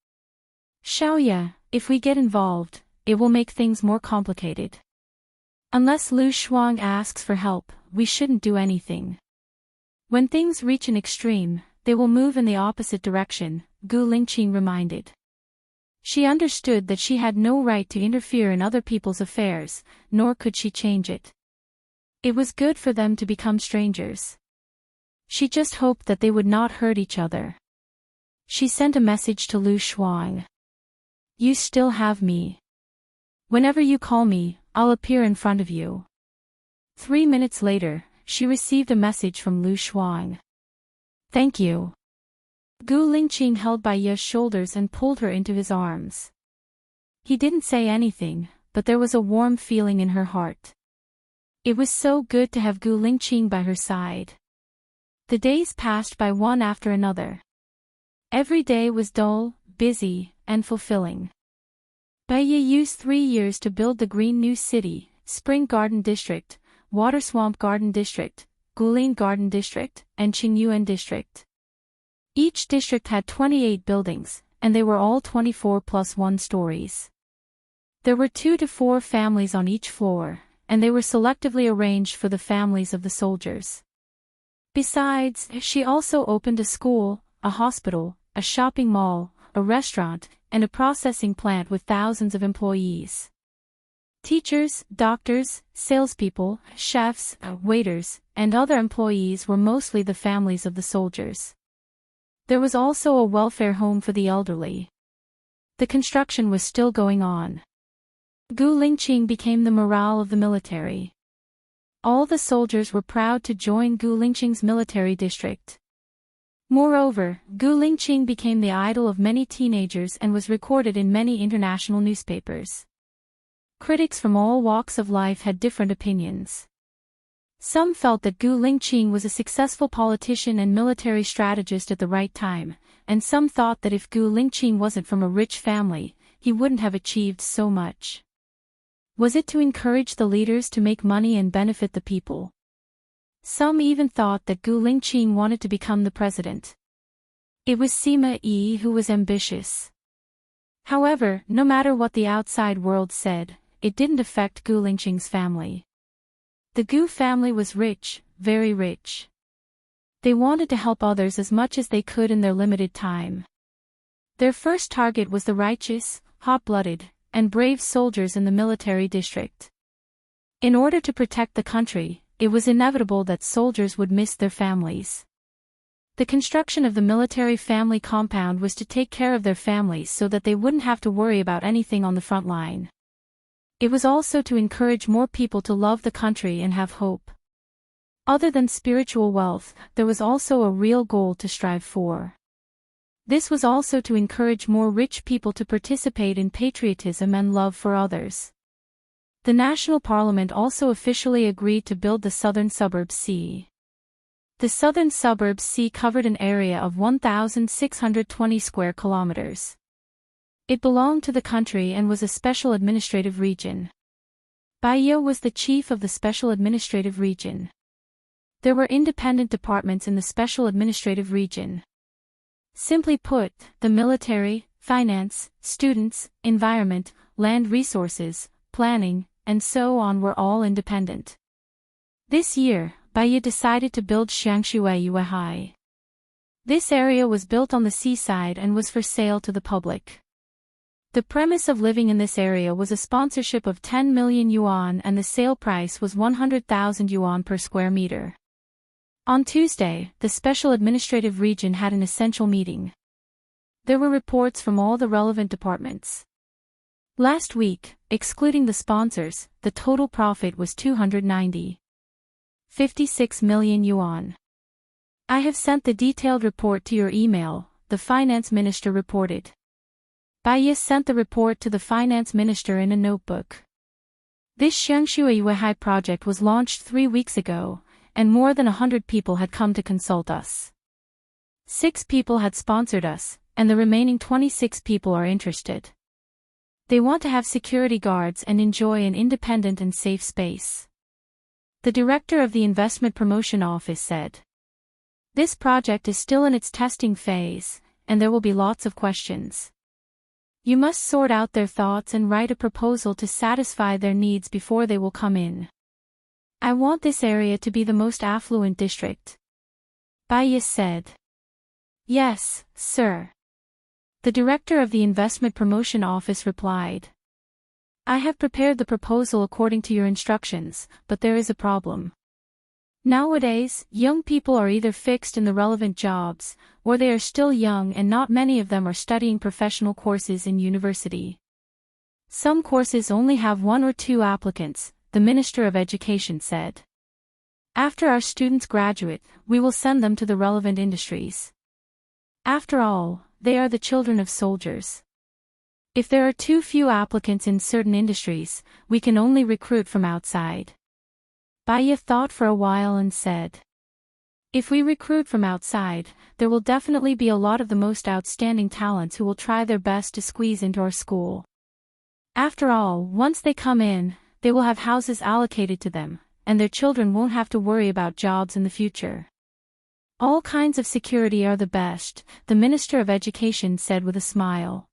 Xiaoye, if we get involved, it will make things more complicated. Unless Lu Shuang asks for help, we shouldn't do anything. When things reach an extreme, they will move in the opposite direction, Gu Lingqing reminded. She understood that she had no right to interfere in other people's affairs, nor could she change it. It was good for them to become strangers. She just hoped that they would not hurt each other. She sent a message to Lu Shuang. You still have me. Whenever you call me, I'll appear in front of you. 3 minutes later, she received a message from Lu Shuang. Thank you. Gu Lingqing held Baiye's shoulders and pulled her into his arms. He didn't say anything, but there was a warm feeling in her heart. It was so good to have Gu Lingqing by her side. The days passed by one after another. Every day was dull, busy, and fulfilling. Baiye used 3 years to build the Green New City, Spring Garden District, Water Swamp Garden District, Gulin Garden District, and Qingyuan District. Each district had 28 buildings, and they were all 24+1 stories. There were 2 to 4 families on each floor, and they were selectively arranged for the families of the soldiers. Besides, she also opened a school, a hospital, a shopping mall, a restaurant, and a processing plant with thousands of employees. Teachers, doctors, salespeople, chefs, waiters, and other employees were mostly the families of the soldiers. There was also a welfare home for the elderly. The construction was still going on. Gu Lingqing became the morale of the military. All the soldiers were proud to join Gu Lingqing's military district. Moreover, Gu Lingqing became the idol of many teenagers and was recorded in many international newspapers. Critics from all walks of life had different opinions. Some felt that Gu Lingqing was a successful politician and military strategist at the right time, and some thought that if Gu Lingqing wasn't from a rich family, he wouldn't have achieved so much. Was it to encourage the leaders to make money and benefit the people? Some even thought that Gu Lingqing wanted to become the president. It was Sima Yi who was ambitious. However, no matter what the outside world said, it didn't affect Gu Lingqing's family. The Gu family was rich, very rich. They wanted to help others as much as they could in their limited time. Their first target was the righteous, hot-blooded, and brave soldiers in the military district. In order to protect the country, it was inevitable that soldiers would miss their families. The construction of the military family compound was to take care of their families so that they wouldn't have to worry about anything on the front line. It was also to encourage more people to love the country and have hope. Other than spiritual wealth, there was also a real goal to strive for. This was also to encourage more rich people to participate in patriotism and love for others. The National Parliament also officially agreed to build the Southern Suburbs C. The Southern Suburbs C covered an area of 1,620 square kilometers. It belonged to the country and was a special administrative region. Baiye was the chief of the special administrative region. There were independent departments in the special administrative region. Simply put, the military, finance, students, environment, land resources, planning, and so on were all independent. This year, Baiyi decided to build Xiangshui Yuehai. This area was built on the seaside and was for sale to the public. The premise of living in this area was a sponsorship of 10 million yuan and the sale price was 100,000 yuan per square meter. On Tuesday, the Special Administrative Region had an essential meeting. There were reports from all the relevant departments. Last week, excluding the sponsors, the total profit was 256 million yuan. I have sent the detailed report to your email, the finance minister reported. Baiyi sent the report to the finance minister in a notebook. This Xiangshui Yuehai project was launched 3 weeks ago, and more than 100 people had come to consult us. 6 people had sponsored us, and the remaining 26 people are interested. They want to have security guards and enjoy an independent and safe space. The director of the Investment Promotion Office said. This project is still in its testing phase, and there will be lots of questions. You must sort out their thoughts and write a proposal to satisfy their needs before they will come in. I want this area to be the most affluent district. Baiyi said. Yes, sir. The director of the Investment Promotion Office replied. I have prepared the proposal according to your instructions, but there is a problem. Nowadays, young people are either fixed in the relevant jobs, or they are still young and not many of them are studying professional courses in university. Some courses only have 1 or 2 applicants, the Minister of Education said. After our students graduate, we will send them to the relevant industries. After all, they are the children of soldiers. If there are too few applicants in certain industries, we can only recruit from outside. Baiyi thought for a while and said. If we recruit from outside, there will definitely be a lot of the most outstanding talents who will try their best to squeeze into our school. After all, once they come in, they will have houses allocated to them, and their children won't have to worry about jobs in the future. All kinds of security are the best, the Minister of Education said with a smile.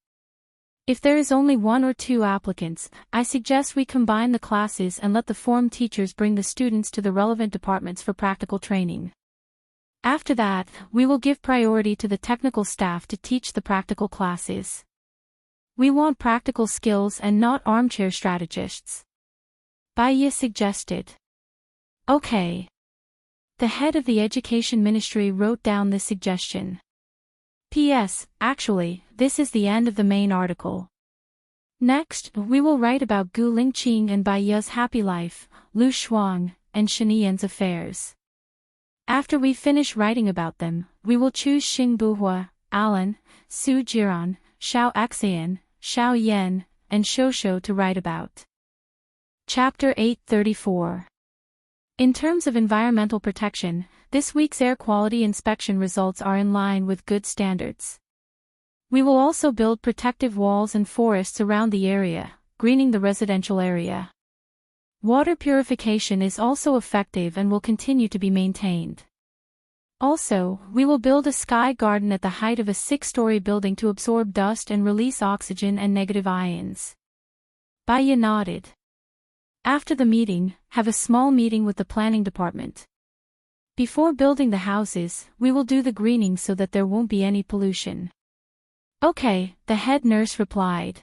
If there is only 1 or 2 applicants, I suggest we combine the classes and let the form teachers bring the students to the relevant departments for practical training. After that, we will give priority to the technical staff to teach the practical classes. We want practical skills and not armchair strategists. Baiyi suggested. Okay. The head of the Education Ministry wrote down this suggestion. P.S. Actually, this is the end of the main article. Next, we will write about Gu Lingqing and Baiyi's happy life, Lu Shuang, and Sheniyan's affairs. After we finish writing about them, we will choose Xing Buhua, Alan, Su Jiran, Xiao Xian, Xiao Yan, and Shoushou to write about. Chapter 834. In terms of environmental protection, this week's air quality inspection results are in line with good standards. We will also build protective walls and forests around the area, greening the residential area. Water purification is also effective and will continue to be maintained. Also, we will build a sky garden at the height of a 6-story building to absorb dust and release oxygen and negative ions. Baiyi nodded. After the meeting, have a small meeting with the planning department. Before building the houses, we will do the greening so that there won't be any pollution. Okay, the head nurse replied.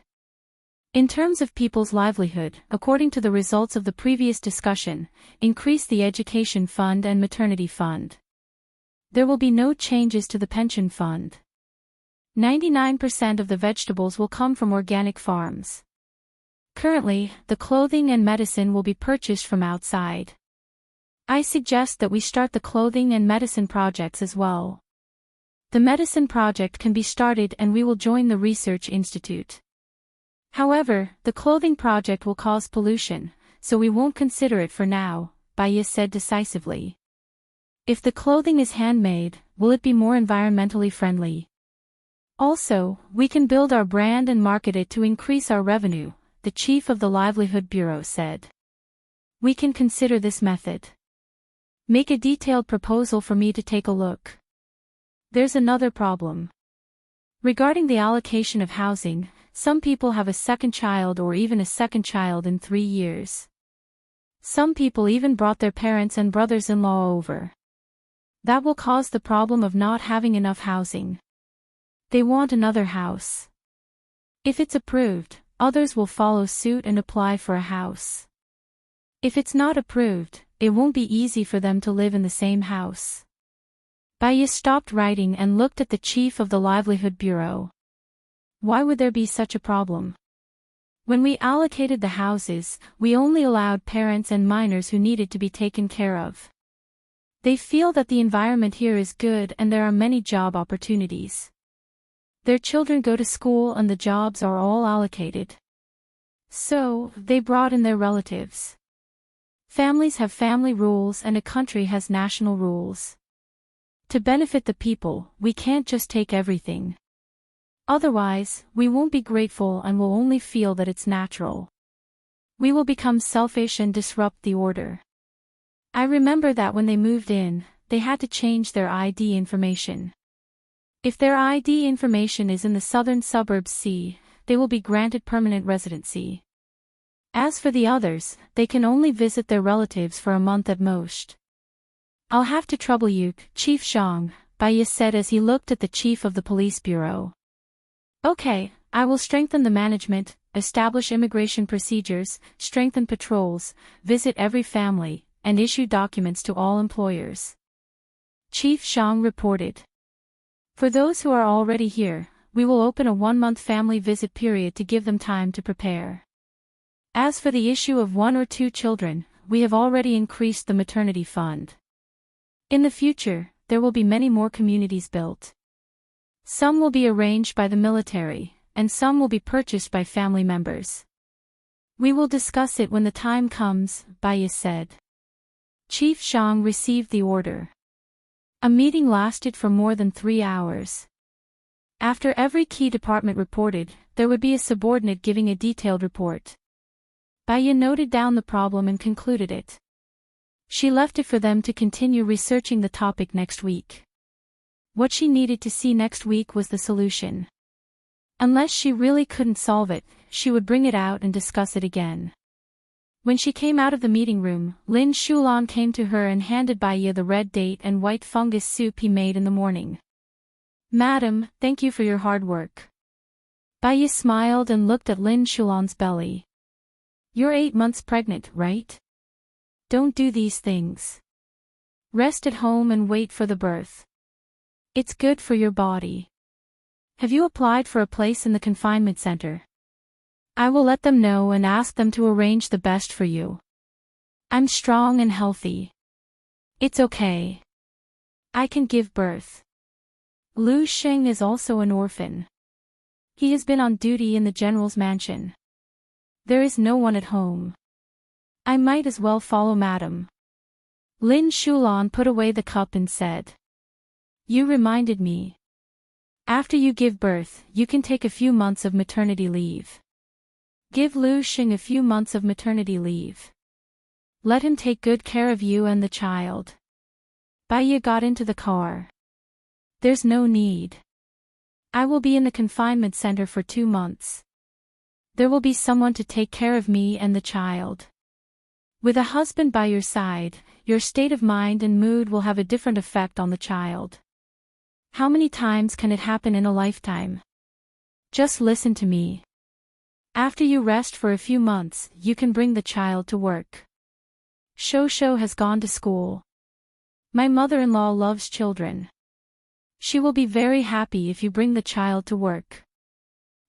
In terms of people's livelihood, according to the results of the previous discussion, increase the education fund and maternity fund. There will be no changes to the pension fund. 99% of the vegetables will come from organic farms. Currently, the clothing and medicine will be purchased from outside. I suggest that we start the clothing and medicine projects as well. The medicine project can be started and we will join the research institute. However, the clothing project will cause pollution, so we won't consider it for now, Baiyi said decisively. If the clothing is handmade, will it be more environmentally friendly? Also, we can build our brand and market it to increase our revenue, the chief of the Livelihood Bureau said. We can consider this method. Make a detailed proposal for me to take a look. There's another problem. Regarding the allocation of housing, some people have a second child or even a second child in 3 years. Some people even brought their parents and brothers-in-law over. That will cause the problem of not having enough housing. They want another house. If it's approved, others will follow suit and apply for a house. If it's not approved, it won't be easy for them to live in the same house. Baya stopped writing and looked at the chief of the Livelihood Bureau. Why would there be such a problem? When we allocated the houses, we only allowed parents and minors who needed to be taken care of. They feel that the environment here is good and there are many job opportunities. Their children go to school and the jobs are all allocated. So, they brought in their relatives. Families have family rules and a country has national rules. To benefit the people, we can't just take everything. Otherwise, we won't be grateful and will only feel that it's natural. We will become selfish and disrupt the order. I remember that when they moved in, they had to change their ID information. If their ID information is in the southern suburbs C, they will be granted permanent residency. As for the others, they can only visit their relatives for a month at most. I'll have to trouble you, Chief Zhang, Baya said as he looked at the chief of the police bureau. Okay, I will strengthen the management, establish immigration procedures, strengthen patrols, visit every family, and issue documents to all employers. Chief Zhang reported. For those who are already here, we will open a 1-month family visit period to give them time to prepare. As for the issue of 1 or 2 children, we have already increased the maternity fund. In the future, there will be many more communities built. Some will be arranged by the military, and some will be purchased by family members. We will discuss it when the time comes, Baya said. Chief Zhang received the order. A meeting lasted for more than 3 hours. After every key department reported, there would be a subordinate giving a detailed report. Baya noted down the problem and concluded it. She left it for them to continue researching the topic next week. What she needed to see next week was the solution. Unless she really couldn't solve it, she would bring it out and discuss it again. When she came out of the meeting room, Lin Shulan came to her and handed Baya the red date and white fungus soup he made in the morning. Madam, thank you for your hard work. Baya smiled and looked at Lin Shulan's belly. You're 8 months pregnant, right? Don't do these things. Rest at home and wait for the birth. It's good for your body. Have you applied for a place in the confinement center? I will let them know and ask them to arrange the best for you. I'm strong and healthy. It's okay. I can give birth. Lu Sheng is also an orphan. He has been on duty in the general's mansion. There is no one at home. I might as well follow madam. Lin Shulan put away the cup and said. You reminded me. After you give birth, you can take a few months of maternity leave. Give Lu Sheng a few months of maternity leave. Let him take good care of you and the child. Baya got into the car. There's no need. I will be in the confinement center for 2 months. There will be someone to take care of me and the child. With a husband by your side, your state of mind and mood will have a different effect on the child. How many times can it happen in a lifetime? Just listen to me. After you rest for a few months, you can bring the child to work. Shosho has gone to school. My mother-in-law loves children. She will be very happy if you bring the child to work.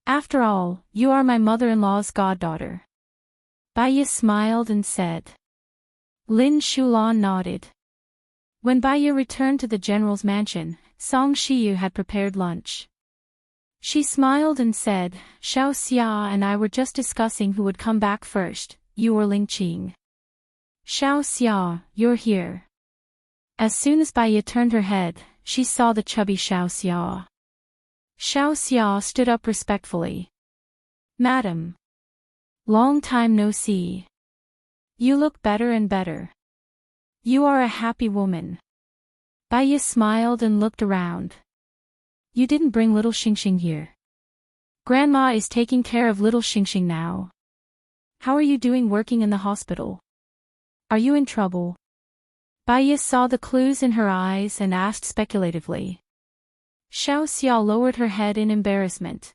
After all, you are my mother-in-law's goddaughter. Baya smiled and said. Lin Shulan nodded. When Baya returned to the general's mansion, Song Shiyu had prepared lunch. She smiled and said, Xiao Xia and I were just discussing who would come back first, you or Ling Qing. Xiao Xia, you're here. As soon as Baya turned her head, she saw the chubby Xiao Xia. Xiao Xia stood up respectfully. Madam. Long time no see. You look better and better. You are a happy woman. Baya smiled and looked around. You didn't bring little Xingxing here. Grandma is taking care of little Xingxing now. How are you doing working in the hospital? Are you in trouble? Bai saw the clues in her eyes and asked speculatively. Xiao Xia lowered her head in embarrassment.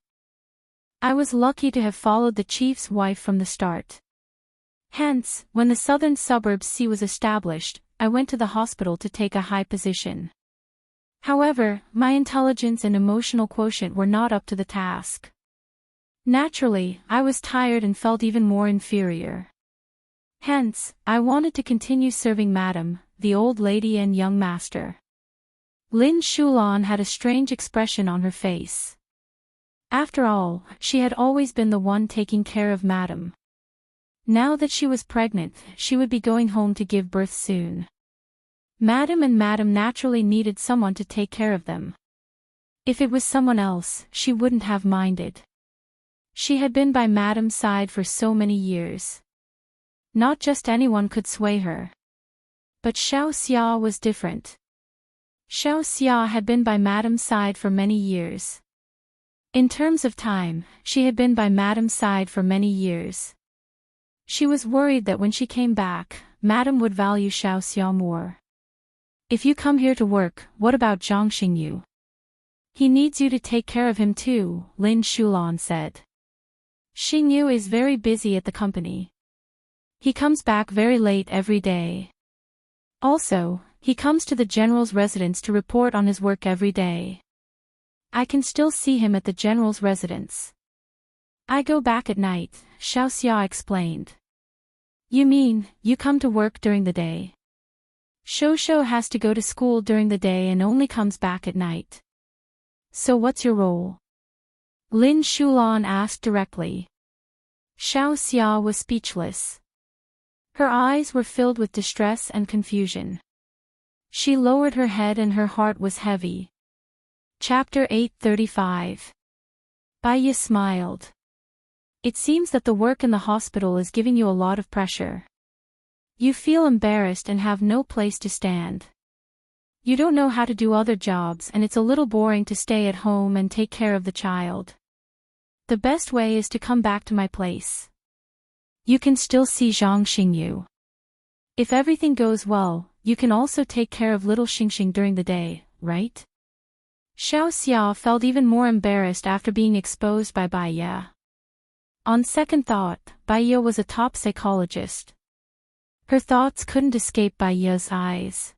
I was lucky to have followed the chief's wife from the start. Hence, when the southern suburbs C was established, I went to the hospital to take a high position. However, my intelligence and emotional quotient were not up to the task. Naturally, I was tired and felt even more inferior. Hence, I wanted to continue serving Madam, the old lady and young master. Lin Shulan had a strange expression on her face. After all, she had always been the one taking care of Madam. Now that she was pregnant, she would be going home to give birth soon. Madam naturally needed someone to take care of them. If it was someone else, she wouldn't have minded. She had been by Madam's side for so many years. Not just anyone could sway her. But Xiao Xia was different. Xiao Xia had been by Madam's side for many years. In terms of time, she had been by Madam's side for many years. She was worried that when she came back, Madam would value Xiao Xia more. If you come here to work, what about Zhang Xingyu? He needs you to take care of him too, Lin Shulan said. Xingyu is very busy at the company. He comes back very late every day. Also, he comes to the general's residence to report on his work every day. I can still see him at the general's residence. I go back at night, Xiao Xia explained. You mean, you come to work during the day? Shosho has to go to school during the day and only comes back at night. So what's your role? Lin Shulan asked directly. Xiao Xia was speechless. Her eyes were filled with distress and confusion. She lowered her head and her heart was heavy. Chapter 835. Bai smiled. It seems that the work in the hospital is giving you a lot of pressure. You feel embarrassed and have no place to stand. You don't know how to do other jobs and it's a little boring to stay at home and take care of the child. The best way is to come back to my place. You can still see Zhang Xingyu. If everything goes well, you can also take care of little Xingxing during the day, right? Xiao Xia felt even more embarrassed after being exposed by Bai Ye. On second thought, Bai Ye was a top psychologist. Her thoughts couldn't escape Bai Ye's eyes.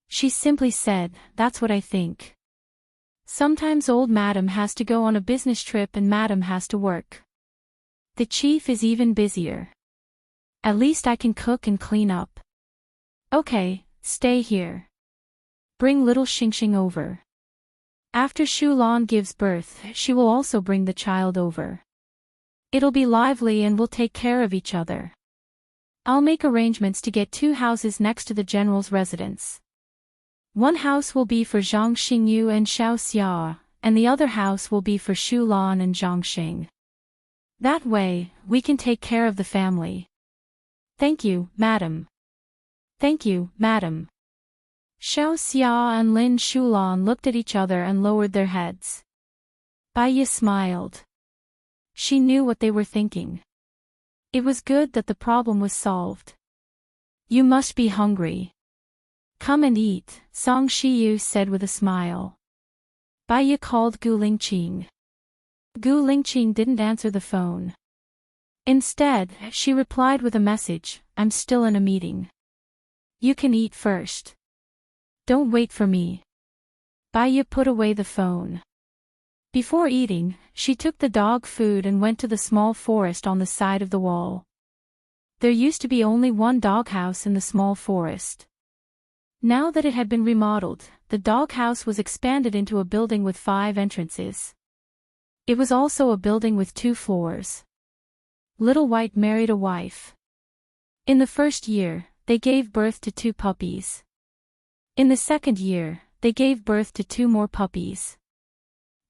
She simply said, that's what I think. Sometimes old Madam has to go on a business trip and Madam has to work. The chief is even busier. At least I can cook and clean up. Okay, stay here. Bring little Xingxing over. After Shulan gives birth, she will also bring the child over. It'll be lively and we'll take care of each other. I'll make arrangements to get 2 houses next to the general's residence. One house will be for Zhang Xingyu and Xiao Xia, and the other house will be for Shulan and Zhang Xing. That way, we can take care of the family. Thank you, Madam. Thank you, Madam. Xiao Xia and Lin Shulan looked at each other and lowered their heads. Bai Ye smiled. She knew what they were thinking. It was good that the problem was solved. You must be hungry. Come and eat, Song Shiyu said with a smile. Bai Ye called Gu Lingqing. Gu Lingqing didn't answer the phone. Instead, she replied with a message, I'm still in a meeting. You can eat first. Don't wait for me. Bai Ye put away the phone. Before eating, she took the dog food and went to the small forest on the side of the wall. There used to be only one doghouse in the small forest. Now that it had been remodeled, the doghouse was expanded into a building with 5 entrances. It was also a building with 2 floors. Little White married a wife. In the first year, they gave birth to 2 puppies. In the second year, they gave birth to 2 more puppies.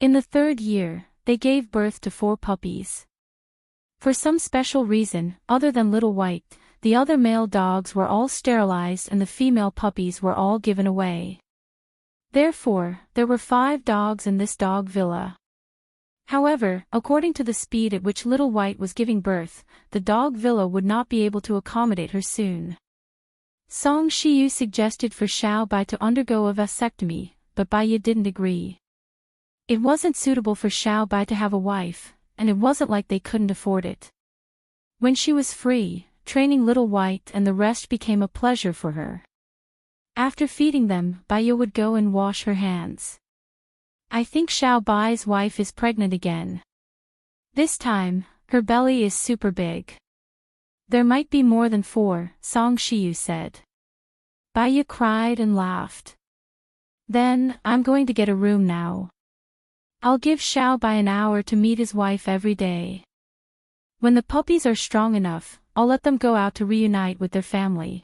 In the third year, they gave birth to 4 puppies. For some special reason, other than Little White, the other male dogs were all sterilized and the female puppies were all given away. Therefore, there were 5 dogs in this dog villa. However, according to the speed at which Little White was giving birth, the dog villa would not be able to accommodate her soon. Song Shiyu suggested for Xiao Bai to undergo a vasectomy, but Bai Ye didn't agree. It wasn't suitable for Xiao Bai to have a wife, and it wasn't like they couldn't afford it. When she was free, training Little White and the rest became a pleasure for her. After feeding them, Bai Ye would go and wash her hands. I think Xiao Bai's wife is pregnant again. This time, her belly is super big. There might be more than 4, Song Shiyu said. Bai Ye cried and laughed. Then, I'm going to get a room now. I'll give Xiao Bai an hour to meet his wife every day. When the puppies are strong enough, I'll let them go out to reunite with their family.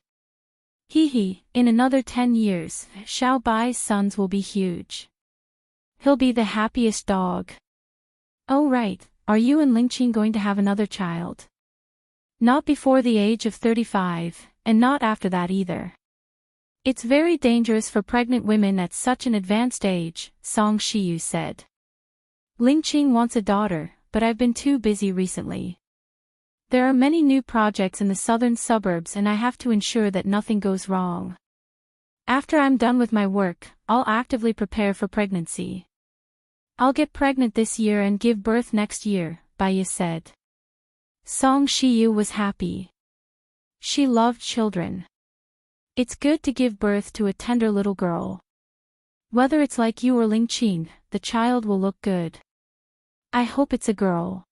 In another 10 years, Xiao Bai's sons will be huge. He'll be the happiest dog. Oh right, are you and Lingqing going to have another child? Not before the age of 35, and not after that either. It's very dangerous for pregnant women at such an advanced age, Song Shiyu said. Lingqing wants a daughter, but I've been too busy recently. There are many new projects in the southern suburbs and I have to ensure that nothing goes wrong. After I'm done with my work, I'll actively prepare for pregnancy. I'll get pregnant this year and give birth next year, Bai Ye said. Song Shiyu was happy. She loved children. It's good to give birth to a tender little girl. Whether it's like you or Lingqing, the child will look good. I hope it's a girl.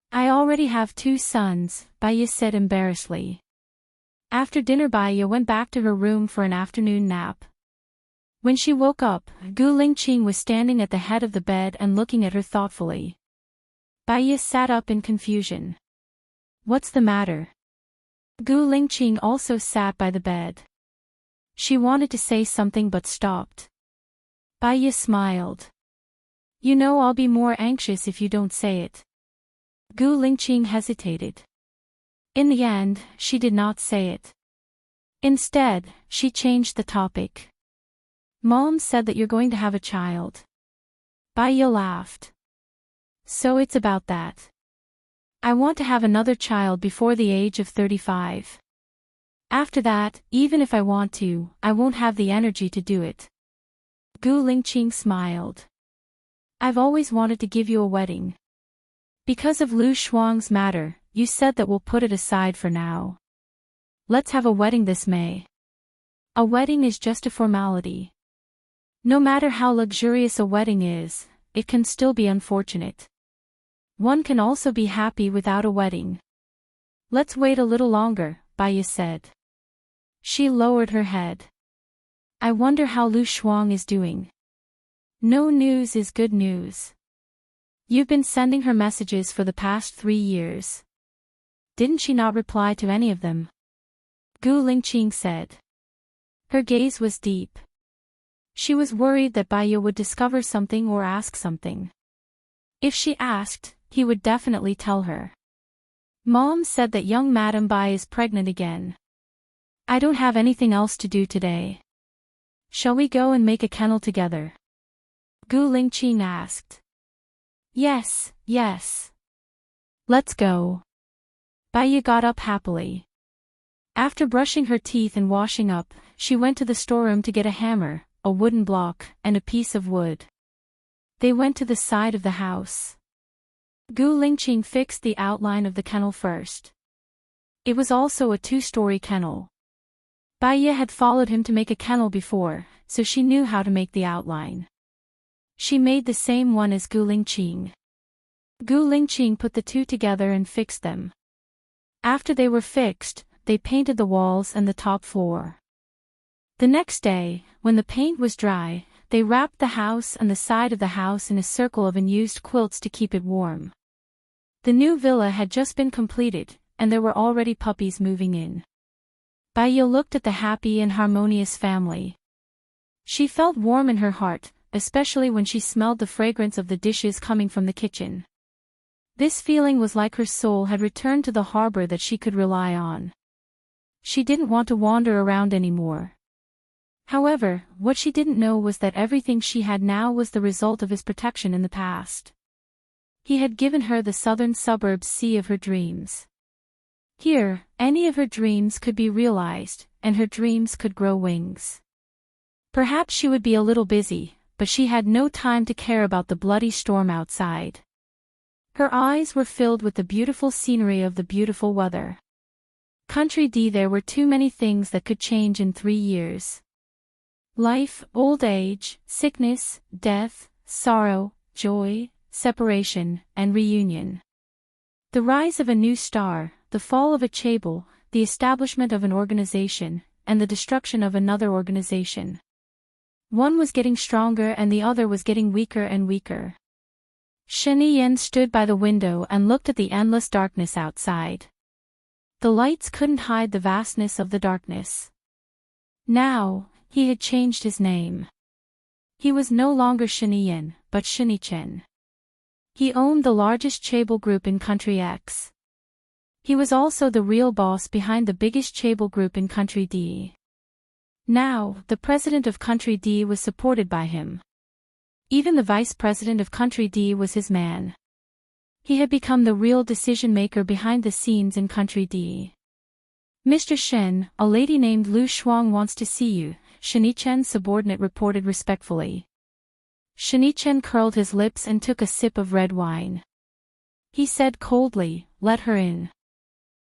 I already have 2 sons, Bai Ye said embarrassedly. After dinner Bai Ye went back to her room for an afternoon nap. When she woke up, Gu Lingqing was standing at the head of the bed and looking at her thoughtfully. Bai Ye sat up in confusion. What's the matter? Gu Lingqing also sat by the bed. She wanted to say something but stopped. Bai Ye smiled. You know I'll be more anxious if you don't say it. Gu Lingqing hesitated. In the end, she did not say it. Instead, she changed the topic. Mom said that you're going to have a child. Bai Ye laughed. So it's about that. I want to have another child before the age of 35. After that, even if I want to, I won't have the energy to do it. Gu Lingqing smiled. I've always wanted to give you a wedding. Because of Lu Shuang's matter, you said that we'll put it aside for now. Let's have a wedding this May. A wedding is just a formality. No matter how luxurious a wedding is, it can still be unfortunate. One can also be happy without a wedding. Let's wait a little longer, Bai Ye said. She lowered her head. I wonder how Lu Shuang is doing. No news is good news. You've been sending her messages for the past 3 years. Didn't she not reply to any of them? Gu Lingqing said. Her gaze was deep. She was worried that Bai Ye would discover something or ask something. If she asked, he would definitely tell her. Mom said that young Madam Bai is pregnant again. I don't have anything else to do today. Shall we go and make a kennel together? Gu Lingqing asked. Yes, yes. Let's go. Bai Ye got up happily. After brushing her teeth and washing up, she went to the storeroom to get a hammer, a wooden block, and a piece of wood. They went to the side of the house. Gu Lingqing fixed the outline of the kennel first. It was also a 2-story kennel. Bai Ye had followed him to make a kennel before, so she knew how to make the outline. She made the same one as Gu Lingqing. Gu Lingqing put the 2 together and fixed them. After they were fixed, they painted the walls and the top floor. The next day, when the paint was dry, they wrapped the house and the side of the house in a circle of unused quilts to keep it warm. The new villa had just been completed, and there were already puppies moving in. Bai Ye looked at the happy and harmonious family. She felt warm in her heart, especially when she smelled the fragrance of the dishes coming from the kitchen. This feeling was like her soul had returned to the harbor that she could rely on. She didn't want to wander around anymore. However, what she didn't know was that everything she had now was the result of his protection in the past. He had given her the southern suburbs sea of her dreams. Here, any of her dreams could be realized, and her dreams could grow wings. Perhaps she would be a little busy, but she had no time to care about the bloody storm outside. Her eyes were filled with the beautiful scenery of the beautiful weather. Country D. There were too many things that could change in 3 years. Life, old age, sickness, death, sorrow, joy, separation, and reunion. The rise of a new star, the fall of a chaebol, the establishment of an organization, and the destruction of another organization. One was getting stronger and the other was getting weaker and weaker. Shen Yen stood by the window and looked at the endless darkness outside. The lights couldn't hide the vastness of the darkness. Now, he had changed his name. He was no longer Shen Yen, but Shen Chen. He owned the largest chaebol group in Country X. He was also the real boss behind the biggest chaebol group in Country D. Now, the president of Country D was supported by him. Even the vice president of Country D was his man. He had become the real decision-maker behind the scenes in Country D. Mr. Shen, a lady named Lu Shuang wants to see you, Shenichen's subordinate reported respectfully. Shenichen curled his lips and took a sip of red wine. He said coldly, "Let her in."